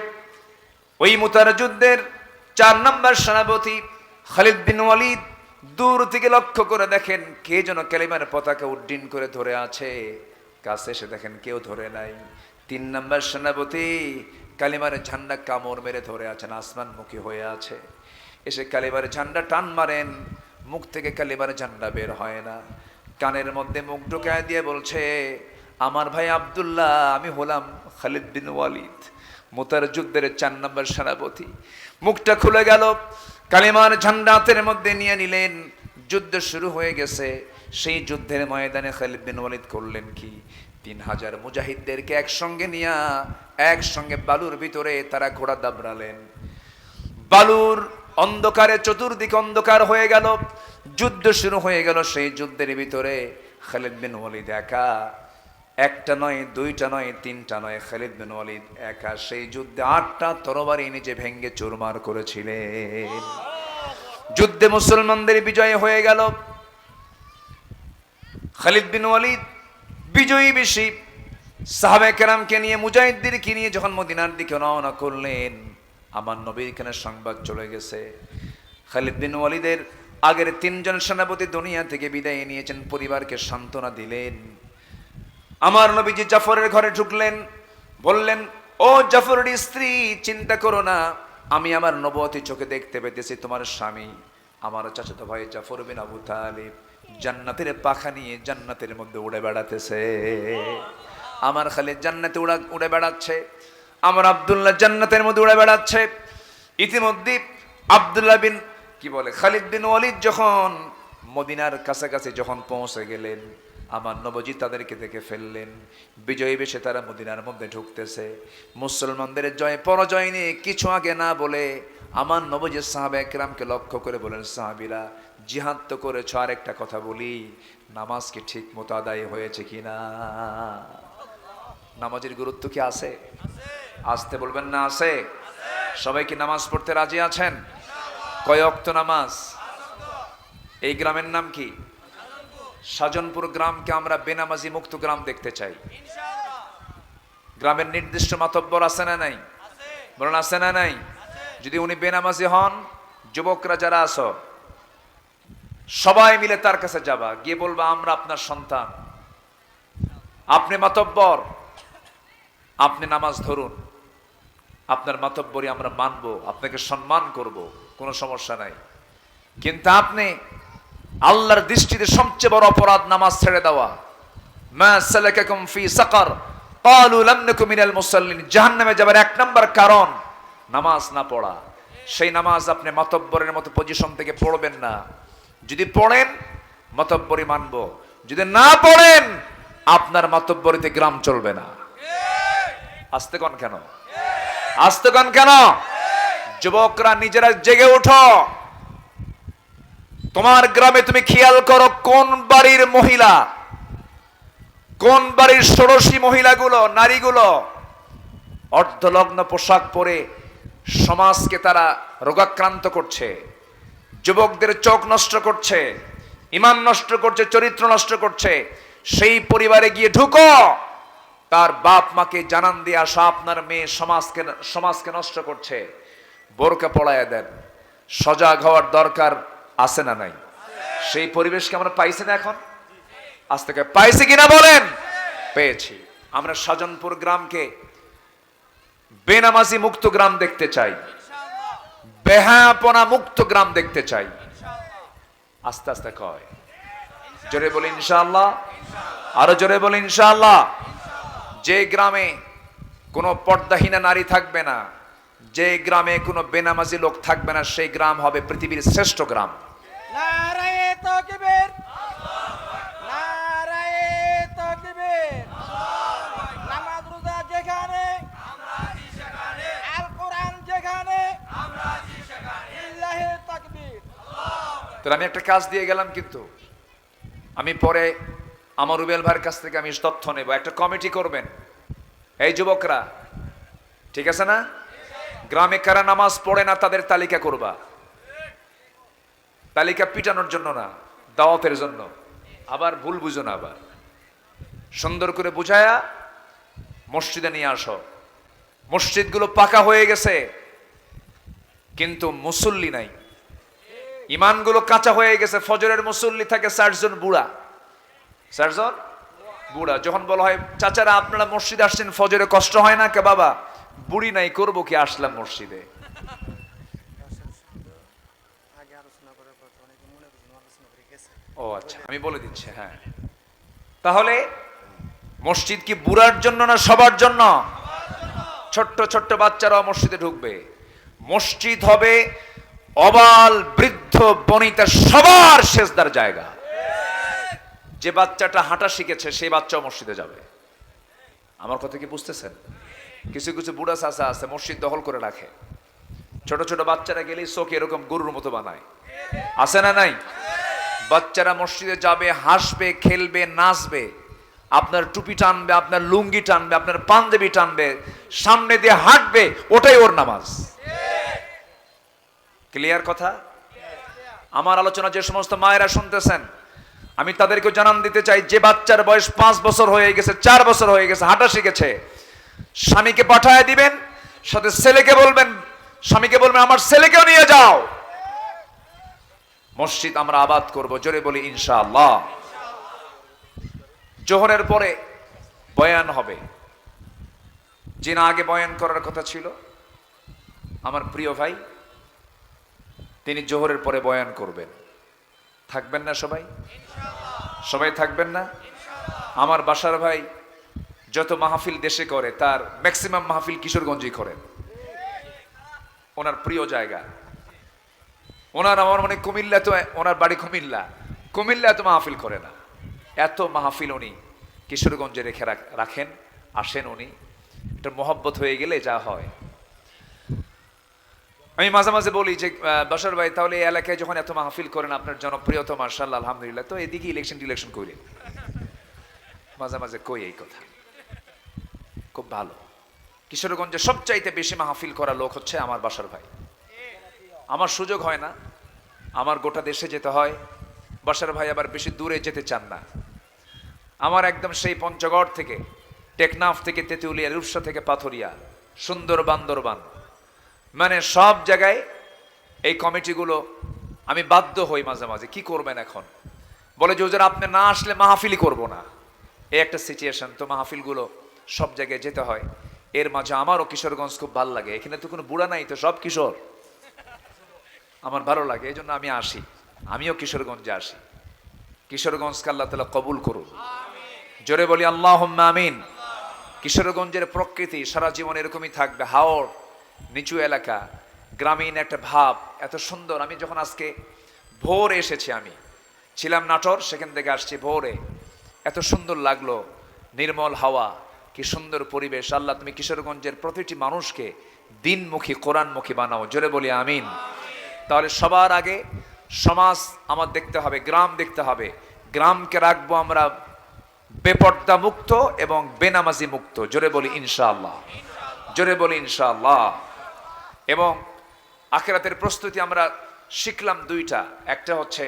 ওই মুতার যুদ্ধের 4 নম্বর সেনাপতি খালিদ বিন ওয়ালিদ দূর থেকে লক্ষ্য করে দেখেন কে যেন কালিমার পতাকা উড্ডীন করে ধরে আছে। কাছে এসে দেখেন কেউ ধরে নাই। 3 নম্বর সেনাপতি কালিমার ঝান্ডা কামড় মেরে ধরে আছেন, আসমানমুখী হয়ে আছে। এসে কালিমার ঝান্ডা টান মারেন, মুখ থেকে কালিমার ঝান্ডা বের হয় না। কানের মধ্যে মুখ ঢুকায় দিয়ে বলছে, আমার ভাই আব্দুল্লাহ, আমি হলাম খালিদ বিন ওয়ালিদ, মুতার যুদ্ধের 4 নম্বর সেনাপতি। মুখটা খুলে গেল, কালিমার ঝান্ডা হাতের মধ্যে নিয়ে নিলেন। যুদ্ধ শুরু হয়ে গেছে। সেই যুদ্ধের ময়দানে খালিদ বিন ওয়ালিদ করলেন কি, 3000 মুজাহিদদেরকে একসঙ্গে নিয়ে একসঙ্গে বালুর ভিতরে তারা ঘোড়া দাবড়ালেন। বালুর অন্ধকারে চতুর্দিকে অন্ধকার হয়ে গেল, যুদ্ধ শুরু হয়ে গেল। সেই যুদ্ধের ভিতরে খালিদ বিন ওয়ালিদ একা, 1টা নয়, 2টা নয়, 3টা নয়, খালিদ বিন ওয়ালিদ একা সেই যুদ্ধে 8টা তরবারি নিজে ভেঙ্গে চুরমার করেছিলেন। যুদ্ধে মুসলমানদের বিজয় হয়ে গেল। খালিদ বিন ওয়ালিদ বিজয়ী বেশি সাহাবায়ে কেরামকে নিয়ে, মুজাহিদদেরকে নিয়ে যখন মদিনার দিকে রওনা করলেন, আমার নবীর কানে সংবাদ চলে গেছে খালিদ বিন ওয়ালিদের আগের 3 জন সেনাপতি দুনিয়া থেকে বিদায় নিয়েছেন, পরিবারকে সান্ত্বনা দিলেন। আমার নবীজি জাফরের ঘরে ঢুকলেন, বললেন, ও জাফরের স্ত্রী, চিন্তা করো না, আমি আমার নবুয়তি চোখে দেখতে পেতেছি তোমার স্বামী আমার চাচাতো ভাই জাফর বিন আবু তালিব জান্নাতের পাখা নিয়ে জান্নাতের মধ্যে উড়ে বেড়াতেছে। আমার খালিদ জান্নাতে উড়ে বেড়াচ্ছে, আমার আব্দুল্লাহ জান্নাতের মধ্যে উড়ে বেড়াচ্ছে। ইতিমধ্যে আব্দুল্লাহ বিন খালিদ বিন ওয়ালিদ যখন মদিনার কাছাকাছি যখন পৌঁছে গেলেন, আমার নবজি তাদেরকে দেখে ফেললেন। বিজয়ী বেশে তারা মদিনার মধ্যে ঢুকতেছে। মুসলমানদের জয় পরাজয় নিয়ে কিছু আগে না বলে আমার নবজি সাহাবায়ে কেরামকে লক্ষ্য করে বলেন, সাহাবীরা, জিহাদ তো করেছ, আরেকটা কথা বলি, নামাজ কি ঠিক মতো আদায় হয়েছে কিনা? নামাজের গুরুত্ব কি আছে? আসতে বলবেন না, আছে? সবাই কি নামাজ পড়তে রাজি আছেন? কয় ওয়াক্ত নামাজ? এই গ্রামের নাম কি? সাজনপুর গ্রামকে আমরা বেনামাজি মুক্ত গ্রাম দেখতে চাই। গ্রামের নির্দিষ্ট মাতব্বর আছে না নাই? বলেন, আছে না নাই? যদি উনি বেনামাজি হন, যুবকরা যারা আছো সবাই মিলে তার কাছে যাবা, গিয়ে বলবা, আমরা আপনার সন্তান, আপনি মাতব্বর, আপনি নামাজ ধরুন, আপনার মাতব্বরি আমরা মানব, আপনাকে সম্মান করব, কোনো সমস্যা নাই। কিন্তু আপনি আল্লাহর দৃষ্টিতে সবচেয়ে বড় অপরাধ নামাজ ছেড়ে দেওয়া। মা সালাকাকুম ফি সাকার ক্বালু লাম নাকু মিনাল মুসাল্লিন, জাহান্নামে যাবার 1 নম্বর কারণ নামাজ না পড়া। সেই নামাজ আপনি মাতব্বরের মতো পজিশন থেকে পড়বেন না। যদি পড়েন মাতব্বরি মানব, যদি না পড়েন আপনার মাতব্বরিতে গ্রাম চলবে না। আস্তে কোন কেন? আস্তে কোন কেন? যুবকরা নিজেরা জেগে ওঠো। তোমার গ্রামে তুমি খেয়াল করো, কোন বাড়ির মহিলা, কোন বাড়ির ষোড়শী মহিলাগুলো, নারীগুলো অর্ধলগ্ন পোশাক পরে সমাজকে তারা রোগাক্রান্ত করছে, যুবকদের চোখ নষ্ট করছে, ঈমান নষ্ট করছে, চরিত্র নষ্ট করছে। সেই পরিবারে গিয়ে ঢুকো, তার বাপ মাকে জানান দিয়ে আসা, আপনার মেয়ে সমাজকে নষ্ট করছে, বোরকা পড়ায় দেন। সজাগ হওয়ার দরকার আছে না নাই? সেই পরিবেশকে আমরা পাইছি না এখন? আজ থেকে পাইছি কিনা বলেন? পেয়েছি। আমরা সাজনপুর গ্রামকে বেনামাজি মুক্ত গ্রাম দেখতে চাই, বেহায়াপনা মুক্ত গ্রাম দেখতে চাই। আস্তে আস্তে কয়, জোরে বলি ইনশাআল্লাহ। আরো জোরে বলি ইনশাআল্লাহ। যে গ্রামে কোনো পর্দাহীনা নারী থাকবে না, যে গ্রামে কোনো বেনামাজি লোক থাকবে না, সেই গ্রাম হবে পৃথিবীর শ্রেষ্ঠ গ্রাম। নারায়ে তাকবীর, নারায়ে তাকবীর। নামাজ রোজা যেখানে, আল কোরআন যেখানে, লিল্লাহি তাকবীর। তো আমি একটা কাজ দিয়ে গেলাম, কিন্তু আমি পরে আমার রুবেল ভাইয়ের কাছ থেকে আমি তথ্য নেব। একটা কমিটি করবেন, এই যুবকরা, ঠিক আছে না? গ্রামে কারা নামাজ পড়ে না তাদের তালিকা করবা। তালিকা পিটানোর জন্য না, দাওয়াতের জন্য। আবার ভুল বুঝো না, আবার সুন্দর করে বুঝায়া মসজিদে নিয়ে আসো। মসজিদগুলো পাকা হয়ে গেছে কিন্তু মুসল্লি নাই। ইমানগুলো কাঁচা হয়ে গেছে। ফজরের মুসল্লি থাকে 4 জন বুড়া, 4 জন বুড়া। যখন বলা হয় চাচারা আপনারা মসজিদে আসছেন, ফজরে কষ্ট হয় না কে? বাবা বুড়ি নাই, করবো কি, আসলাম মসজিদে। ও আচ্ছা, আমি বলে দিচ্ছি। হ্যাঁ, তাহলে মসজিদ কি বুড়ার জন্য না সবার জন্য? ছোট্ট ছোট্ট বাচ্চারাও মসজিদে ঢুকবে। মসজিদ হবে অবাল বৃদ্ধ বনিতা সবার সেজদার জায়গা। যে বাচ্চাটা হাঁটা শিখেছে সেই বাচ্চাও মসজিদে যাবে। আমার কথা কি বুঝতেছেন? কিছু কিছু বুড়া চাচা আছে মসজিদ দখল করে রাখে। ছোট ছোট বাচ্চারা গেলেই চোখ এরকম গরুর মতো বানায়, আছে না নাই? বাচ্চারা মসজিদে যাবে, হাসবে, খেলবে, নাচবে, আপনার টুপি টানবে, আপনার লুঙ্গি টানবে, আপনার পাঞ্জাবি টানবে, সামনে দিয়ে হাঁটবে, ওটাই ওর নামাজ। ক্লিয়ার কথা? আমার আলোচনা যে সমস্ত মায়েরা শুনতেছেন, আমি তাদেরকে জানান দিতে চাই, যে বাচ্চার বয়স 5 বছর হয়ে গেছে, 4 বছর হয়ে গেছে, হাঁটা শিখেছে, স্বামীকে পাঠায় দিবেন, সাথে ছেলেকে বলবেন, স্বামীকে বলবেন আমার ছেলেকেও নিয়ে যাও। মসজিদ আমরা আবাদ করব, জোরে বলি ইনশাআল্লাহ। জোহরের পরে বয়ান হবে। যিনি আগে বয়ান করার কথা ছিল আমার প্রিয় ভাই, তিনি জোহরের পরে বয়ান করবেন। থাকবেন না সবাই? সবাই থাকবেন না? আমার বাসার ভাই যত মাহফিল দেশে করে তার ম্যাক্সিমাম মাহফিল কিশোরগঞ্জেই করেন। ওনার প্রিয় জায়গা। ওনার আমার মনে কুমিল্লা, তো ওনার বাড়ি কুমিল্লা, কুমিল্লা এত মাহফিল করে না। এত মাহফিল উনি কিশোরগঞ্জে রেখে রাখেন, আসেন উনি। এটা মহব্বত হয়ে গেলে যা হয়। আমি মাঝে মাঝে বলি যে বাসার ভাই, তাহলে এই এলাকায় যখন এত মাহফিল করেন, আপনার জনপ্রিয় তো মার্শাল্লাহ আলহামদুলিল্লাহ, তো এদিকে ইলেকশন করি। মাঝে মাঝে কই এই কথা। খুব ভালো। কিশোরগঞ্জে সবচাইতে বেশি মাহফিল করা লোক হচ্ছে আমার বাসার ভাই। আমার সুযোগ হয় না, আমার গোটা দেশে যেতে হয়। বাসার ভাই আবার বেশি দূরে যেতে চান না। আমার একদম সেই পঞ্চগড় থেকে, টেকনাফ থেকে তেঁতুলিয়া, রূপসা থেকে পাথরিয়া, সুন্দর বান্দরবান, মানে সব জায়গায় এই কমিটিগুলো আমি বাধ্য হই মাঝে মাঝে। কি করবেন এখন? বলে যে হুজুর আপনি না আসলে মাহফিলই করব না। এই একটা সিচুয়েশন। তো মাহফিলগুলো সব জায়গায় যেতে হয়। এর মাঝে আমারও কিশোরগঞ্জ খুব ভালো লাগে। এখানে তো কোনো বুড়া নাই, তো সব কিশোর। আমার ভালো লাগে, এই জন্য আমি আসি। আমিও কিশোরগঞ্জে আসি। কিশোরগঞ্জকে আল্লাহ তাআলা কবুল করুন। জোরে বলি আল্লাহুম্মা আমিন। কিশোরগঞ্জের প্রকৃতি সারা জীবন এরকমই থাকবে। হাওর, নিচু এলাকা, গ্রামীণ একটা ভাব, এত সুন্দর। আমি যখন আজকে ভোরে এসেছি, আমি ছিলাম নাটোর, সেখান থেকে আসছি ভোরে, এত সুন্দর লাগলো। নির্মল হাওয়া, কি সুন্দর পরিবেশ। আল্লাহ তুমি কিশোরগঞ্জের প্রতিটি মানুষকে দিনমুখী, কোরআনমুখী বানাও। জোরে বলি আমিন। তাহলে সবার আগে সমাজ আমার দেখতে হবে, গ্রাম দেখতে হবে। গ্রামকে রাখবো আমরা বেপর্দা মুক্ত এবং বেনামাজি মুক্ত। জোরে বলি ইনশাআল্লাহ, জোরে বলি ইনশাআল্লাহ। এবং আখিরাতের প্রস্তুতি আমরা শিখলাম দুইটা। একটা হচ্ছে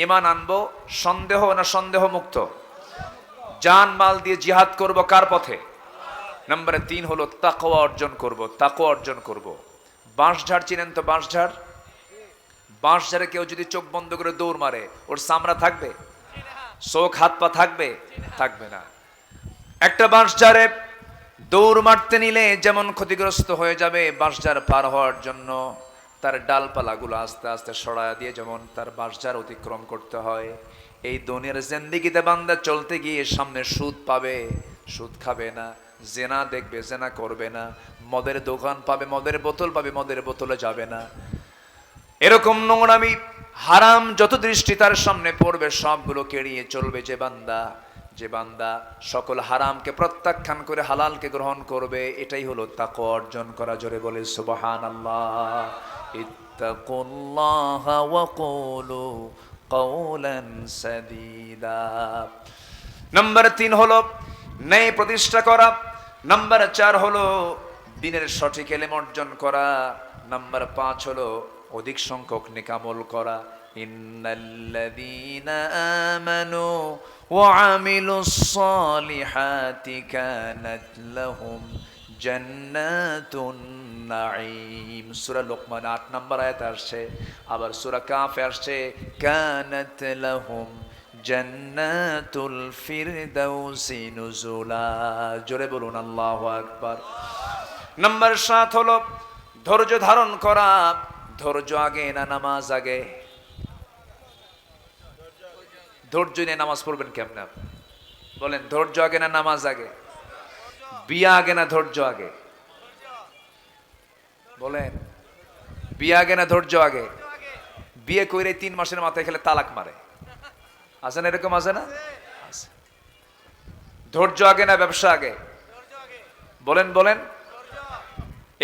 ঈমান আনবো, সন্দেহ না সন্দেহ মুক্ত, জান মাল দিয়ে জিহাদ করব কার পথে? নম্বর 3 হলো তাকওয়া অর্জন করব, তাকওয়া অর্জন করব। বাঁশঝাড় চিনেন তো? বাঁশঝাড়, বাঁশঝাড়ে কেউ যদি চোখ বন্ধ করে দৌড় মারে, ওর চামড়া থাকবে? চোখ হাত পা থাকবে? থাকবে না। একটা বাঁশঝাড়ে দৌড় মারতে নিলে যেমন ক্ষতিগ্রস্ত হয়ে যাবে, বাঁশঝাড় পার হওয়ার জন্য তার ডালপালাগুলো আস্তে আস্তে সরায় দিয়ে যেমন তার বাঁশঝাড় অতিক্রম করতে হয়, এই দুনিয়ার জিন্দেগিতে বান্দা চলতে গিয়ে সামনে সুদ পাবে, সুদ খাবে না, জেনা দেখবে, জেনা করবে না, মদের দোকান পাবে, মদের বোতল পাবে, মদের বোতলে যাবে না। এরকম নোংরামি হারাম যত দৃষ্টি তার সামনে পড়বে সবগুলো এড়িয়ে চলবে যে বান্দা সকল হারামকে প্রত্যাখ্যান করে হালালকে গ্রহণ করবে, এটাই হলো তাকওয়া অর্জন করা। জোরে বলে সুবহানাল্লাহ। ইত্তাকুল্লাহা ওয়া কুলু কওলান সাদীদা। নাম্বার 3 হলো ন্যায় প্রতিষ্ঠা করা। নাম্বার 4 হলো দ্বীনের সঠিক ইলম অর্জন করা। নাম্বার 5 হলো অধিক সংখ্যক নেক আমল করা। ইন্নাল্লাযীনা আমানু ওয়া আমিলুস সালিহাতি কানাত লাহুম জান্নাতুন নাঈম। সূরা লোকমান 8 নম্বর আয়াত আসছে, আবার সূরা কাফে আসছে কানাত লাহুম জান্নাতুল ফিরদাউসি নুজুলা। জোরে বলুন আল্লাহু আকবার। নাম্বার 7 হলো ধৈর্য ধারণ করা। ধৈর্য আগে না নামাজ আগে? ধৈর্য নিয়ে নামাজ পড়বেন কেমনে? বলেন, ধৈর্য আগে না নামাজ আগে? বিয়া আগে না ধৈর্য আগে? বলেন, বিয়া আগে না ধৈর্য আগে? বিয়ে করে 3 মাসের মাথায় খেলে তালাক মারে, আছে না এরকম? আছে না? ধৈর্য আগে না ব্যবসা আগে? বলেন বলেন,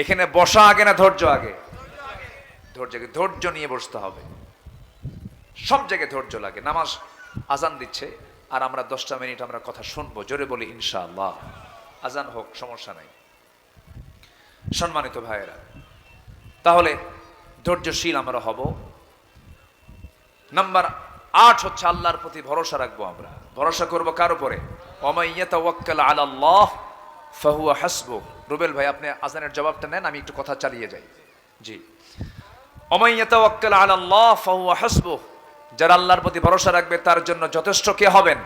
এখানে বসা আগে না ধৈর্য আগে? ধৈর্য আগে। ধৈর্য নিয়ে বসতে হবে। সব জায়গায় ধৈর্য লাগে। নামাজ আজান দিচ্ছে আর আমরা 10টা মিনিট আমরা কথা শুনবো, জোরে বলি ইনশাআল্লাহ। আজান হোক, সমস্যা নাই। সম্মানিত ভাইয়েরা, তাহলে ধৈর্যশীল আমরা হব। নাম্বার 8 হচ্ছে আল্লাহর প্রতি ভরসা রাখবো। আমরা ভরসা করবো কার উপরে? ওয়ামান ইয়াতাওয়াক্কাল আলাল্লাহ ফাহুয়া হাসবুহ। রুবেল ভাই, আপনি আজানের জবাবটা নেন, আমি একটু কথা চালিয়ে যাই। জি, ওয়ামান ইয়াতাওয়াক্কাল আলাল্লাহ ফাহুয়া হাসবুহ। যারা আল্লাহর প্রতি ভরসা রাখবে তার জন্য যথেষ্ট কে হবেন?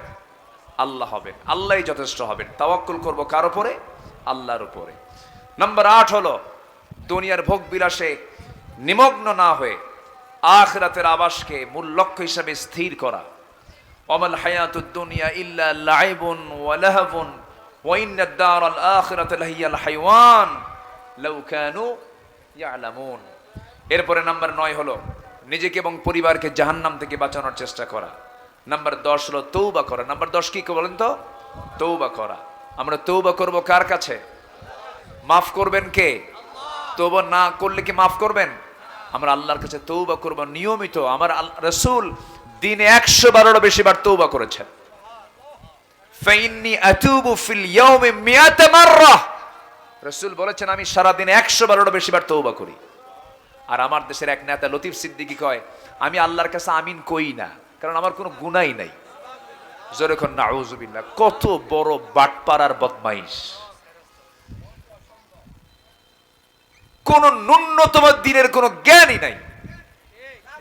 আল্লাহ হবেন। আল্লাহই যথেষ্ট হবেন। তাওয়াক্কুল করব কার উপরে? আল্লাহর উপরে। নাম্বার 8 হলো দুনিয়ার ভোগ বিলাসে নিমগ্ন না হয়ে আখিরাতের আবাসকে মূল লক্ষ্য হিসাবে স্থির করা। ওয়ামাল হায়াতুদ দুনিয়া ইল্লা লাইবুন ওয়া লাহবুন ওয়া ইন্নাদ দারাল আখিরাতা লাহিয়াল হায়ওয়ান লাউ কানু ইয়ালামুন। এরপরে নাম্বার 9 হলো নিজেকে এবং পরিবারকে জাহান্নাম থেকে বাঁচানোর চেষ্টা করা। নাম্বার 10 হলো তওবা করা। নাম্বার 10 কি বলেন তো? তওবা করা। আমরা তওবা করব কার কাছে? মাফ করবেন কে? তওবা না করলে কি মাফ করবেন? আমরা আল্লাহর কাছে তওবা করব নিয়মিত। আমার রাসূল দিনে 112 বেশি বার তওবা করেছেন। ফাইন্নী আতুবু ফিল ইয়াউমি 100 মাররা। রাসূল বলেছেন আমি সারা দিনে 112 বেশি বার তওবা করি। আর আমার দেশের এক নেতা লতিফ সিদ্দিকী কয় আমি আল্লাহর কাছে আমিন কই না, কারণ আমার কোনো গুনাহই নাই। জোরে কোন নাউযুবিল্লাহ। কত বড় বাটপাড়ার বদমাইশ! কোন ন্যূনতম দিনের কোন জ্ঞানই নাই।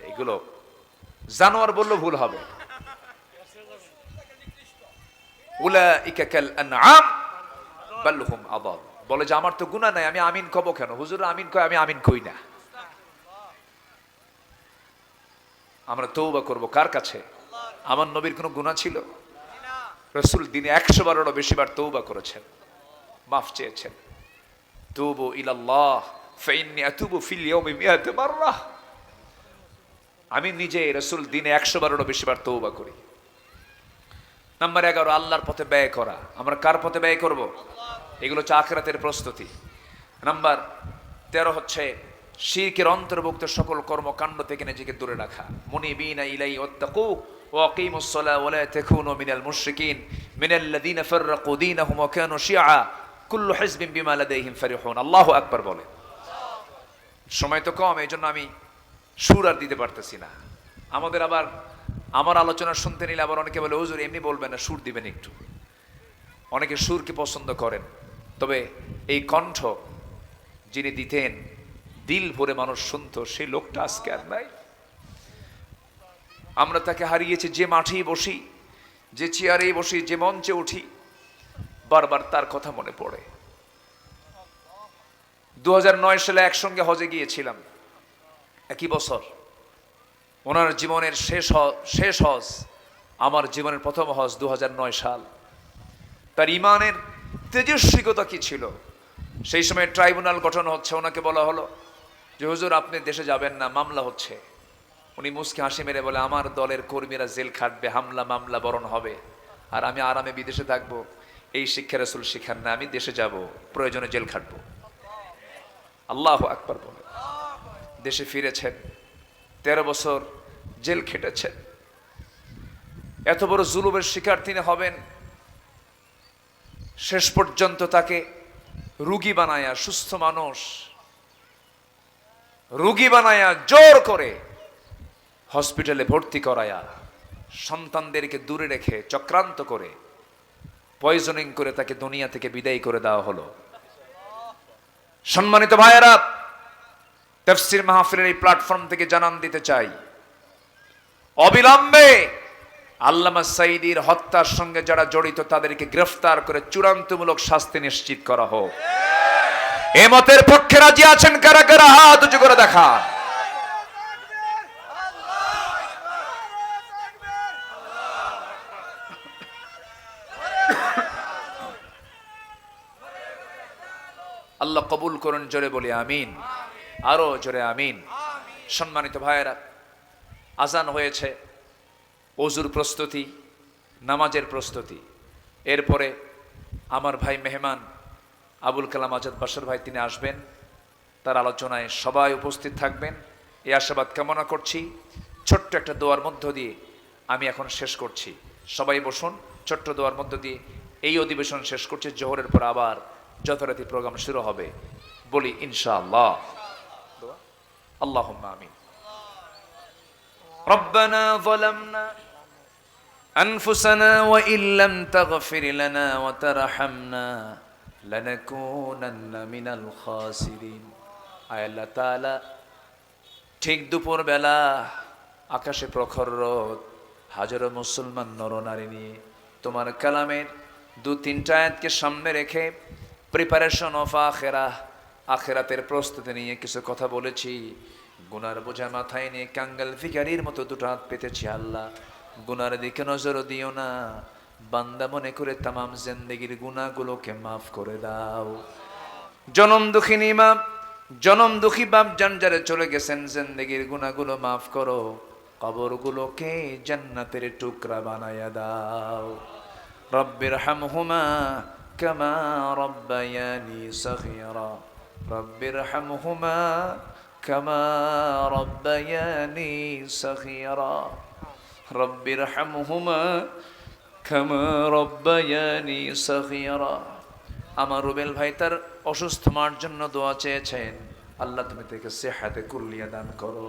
এগুলো জানোয়ার বললে ভুল হবে। উলাইকা কাল আনআম বাল হুম আদাল। বলে যে আমার তো গুনাহ নাই, আমি আমিন কব কেন? হুজুর আমিন কয়, আমি আমিন কই না। আমরা তওবা করব কার কাছে? আমার নবীর কোনো গুনাহ ছিল? রাসূল দিনে 112 বেশি বার তওবা করেছেন, মাফ চেয়েছেন। তুবু ইলাল্লাহ ফাইন্নী আতুবু ফিল ইয়াউমি 100 মাররা। আমি নিজে রাসূল দিনে 112 বেশি বার তওবা করি। নাম্বার 11 আল্লাহর পথে ব্যয় করা। আমরা কার পথে ব্যয় করব? এগুলো হচ্ছে আখিরাতের প্রস্তুতি। নাম্বার 13 হচ্ছে শিরকের অন্তর্ভুক্ত সকল কর্মকাণ্ড থেকে নিজেকে দূরে রাখা। মুনিবিনা ইলাইহি ওয়াত্তাকু ওয়া আকিমুস সালাহ ওয়া লা তাকুনু মিনাল মুশরিকিন মিনাল্লাযিনা ফাররাকু দীনাহুম ওয়া কানু শিয়া কুল্লু হিজবিন বিমা লাদাইহিম ফারিহুন। আল্লাহু আকবার বলে। সময় তো কম, এইজন্য আমি সুর আর দিতে পারতেছি না। আমাদের আবার আমার আলোচনা শুনতে নিলে আবার অনেকে বলে হুজুর এমনি বলবেন না, সুর দিবেন একটু। অনেকে সুরকে পছন্দ করেন, তবে এই কণ্ঠ যিনি দিতেন, দিল ভরে মানুষ শুনতো, সেই লোকটা আজকে আর নাই। আমরা তাকে হারিয়েছি। যে মাঠেই বসি, যে চেয়ারেই বসি, যে মঞ্চে উঠি, বারবার তার কথা মনে পড়ে। 2009 সালে একসঙ্গে হজে গিয়েছিলাম, একই বছর। ওনার জীবনের শেষ হজ আমার জীবনের প্রথম হজ 2009 সাল। তার ইমানের তেজস্বিকতা কি ছিল! সেই সময় ট্রাইব্যুনাল গঠন হচ্ছে, ওনাকে বলা হলো যে হুজুর আপনি দেশে যাবেন না, মামলা হচ্ছে। উনি মুচকি হাসি মেরে বলে, আমার দলের কর্মীরা জেল খাটবে, হামলা মামলা বরণ হবে, আর আমি আরামে বিদেশে থাকবো। এই শিক্ষা রাসূল শিখান না, আমি দেশে যাব, প্রয়োজনে জেল খাটবো। আল্লাহু আকবার বলে দেশে ফিরেছেন, 13 বছর জেল খেটেছেন। এত বড় জুলুমের শিকার তিনি হবেন, শেষ পর্যন্ত তাকে রুগী বানায়া, সুস্থ মানুষ রুগী বানায়া জোর করে হসপিটালে ভর্তি করায়া, সন্তানদেরকে দূরে রেখে চক্রান্ত করে পয়জনিং করে তাকে দুনিয়া থেকে বিদায় করে দেওয়া হলো। সম্মানিত ভাইয়েরা, তাফসীর মাহফিলের এই প্ল্যাটফর্ম থেকে জানান দিতে চাই, অবিলম্বে আল্লামা সাঈদীর হত্যার সঙ্গে যারা জড়িত তাদেরকে গ্রেফতার করে চূড়ান্তমূলক শাস্তি নিশ্চিত করা হোক। এ মতের পক্ষে রাজি আছেন কারা কারা? হাত উঁচু করে দেখা। আল্লাহ কবুল করুন, জোরে বলি আমিন, আরো জোরে আমিন। সম্মানিত ভাইয়েরা, আজান হয়েছে, ওযুর প্রস্তুতি, নামাজের প্রস্তুতি। এরপরে আমার ভাই মেহমান আবুল কালাম আজাদ বাশার ভাই তিনি আসবেন, তার আলোচনায় সবাই উপস্থিত থাকবেন, এই আশাবাদ কামনা করছি। ছোট্ট একটা দোয়ার মধ্য দিয়ে আমি এখন শেষ করছি। সবাই বসুন, ছোট্ট দোয়ার মধ্য দিয়ে এই অধিবেশন শেষ করছি। জোহরের পর আবার যথারীতি প্রোগ্রাম শুরু হবে, বলি ইনশাআল্লাহ। আল্লাহুম্মা আমিন। রব্বানা যালামনা আনফুসানা ওয়া ইল্লাম তাগফির লানা ওয়া তারহামনা লানাকুনান্না মিনাল খাসিরিন। আয় আল্লাহ তাআলা, ঠিক দুপুর বেলা আকাশে প্রখর রোদ, হাজারো মুসলমান নরনারী নিয়ে তোমার কালামের 2-3টা আয়াতকে সামনে রেখে প্রিপারেশন অফ আখিরাহ, আখিরাতের প্রস্তুতি নিয়ে কিছু কথা বলেছি। গুনার বোঝা মাথায় নিয়ে কাঙ্গাল ভিখারির মতো দুটো হাত পেতেছি। আল্লাহ, গুনার দিকে নজর দিও না, বান্দা মনে করে তামাম জিন্দেগির গুনাহগুলোকে মাফ করে দাও। জনম দুঃখিনী মা, জনম দুঃখী বাপ জানজারে চলে গেছেন, জিন্দেগির গুনাহগুলো মাফ করো, কবরগুলোকে জান্নাতের টুকরা বানায়া দাও। রব্বির হামহুমা কামা রব্বায়ানি সগীরা, রব্বির হামহুমা কামা রব্বায়ানি সগীরা, রব্বির হামহুমা কামা রব্বায়ানি সগীরা। আমার রুবেল ভাই তার অসুস্থ মার জন্য দোয়া চেয়েছেন। আল্লাহ তুমি তাকে সেহাতে কুল্লিয়া দান করো,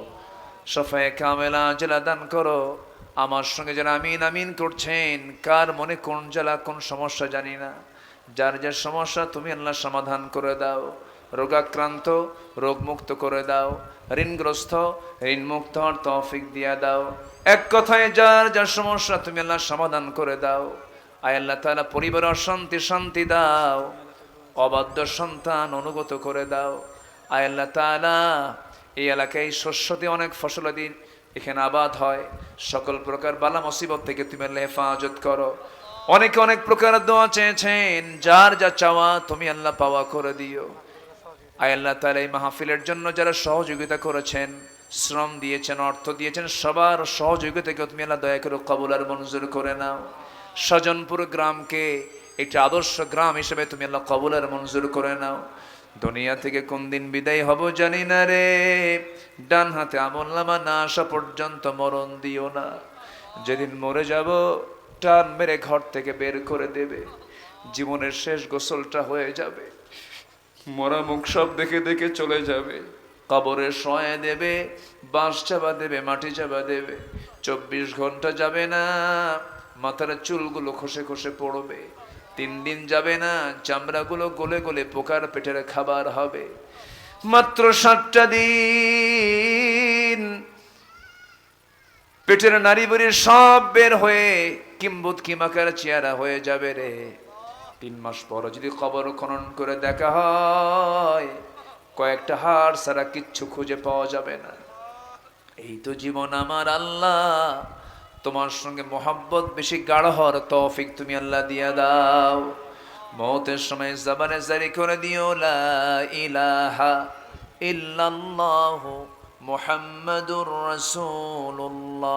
শফায়ে কামেলা আজলা দান করো। আমার সঙ্গে যারা আমিন আমিন করছেন, কার মনে কোন জ্বালা কোন সমস্যা জানি না, যার যার সমস্যা তুমি আল্লাহ সমাধান করে দাও। রোগাক্রান্ত রোগ মুক্ত করে দাও, ঋণগ্রস্ত ঋণ মুক্ত হওয়ার তৌফিক দিয়া দাও। এক কথায় যার যার সমস্যা তুমি আল্লাহ সমাধান করে দাও। আয় আল্লাহ তাআলা পরিবারে অশান্তি শান্তি দাও, অবাধ্য সন্তান অনুগত করে দাও। আয় আল্লাহ তাআলা এই এলাকায় শস্য দিয়ে অনেক ফসলাদি এখানে আবাদ হয়, সকল প্রকার বালা মুসিবত থেকে তুমি আল্লাহ হেফাজত করো। অনেকে অনেক প্রকার দোয়া চেয়েছেন, যার যা চাওয়া তুমি আল্লাহ পাওয়া করে দিও। আয় আল্লাহ তাআলা এই মাহফিলের জন্য যারা সহযোগিতা করেছেন, শ্রম দিয়েছেন, অর্থ দিয়েছেন, সবার সহযোগিতাকে তুমি আল্লাহ দয়া করে কবুল আর মঞ্জুর করে নাও। স্বজনপুর গ্রামকে একটি আদর্শ গ্রাম হিসেবে তুমি আল্লাহ কবুল আর মঞ্জুর করে নাও। দুনিয়া থেকে কোন দিন বিদায় হব জানি না রে, ডান হাতে আমলনামা না আসা পর্যন্ত মরণ দিও না। যেদিন মরে যাব টান মেরে ঘর থেকে বের করে দেবে, জীবনের শেষ গোসলটা হয়ে যাবে, মরা মুখ সব দেখে দেখে চলে যাবে, কবরে শোয়া দেবে, বাঁশ চাপা দেবে, মাটি চাপা দেবে। 24 ঘন্টা যাবে না, মাথার চুলগুলো খসে খসে পড়বে। 3 দিন যাবে না, চামড়াগুলো গলে গলে পোকার পেটের খাবার হবে। মাত্র 7টা দিন পেটের নারী বুড়ি সব বের হয়ে কিম্বুত কিমাকার চেহারা হয়ে যাবে রে। 3 মাস পর যদি কবর খনন করে দেখা হয়, কয়েকটা হাড় ছাড়া কিচ্ছু খুঁজে পাওয়া যাবে না। এই তো জীবন আমার আল্লাহ, তোমার সঙ্গে মোহাব্বত বেশি গাঢ় হওয়ার তৌফিক তুমি আল্লাহ দিয়া দাও। মৌতের সময় জবানে জারি করে দিও লা ইলাহা ইল্লাল্লাহু মুহাম্মাদুর রাসূলুল্লাহ।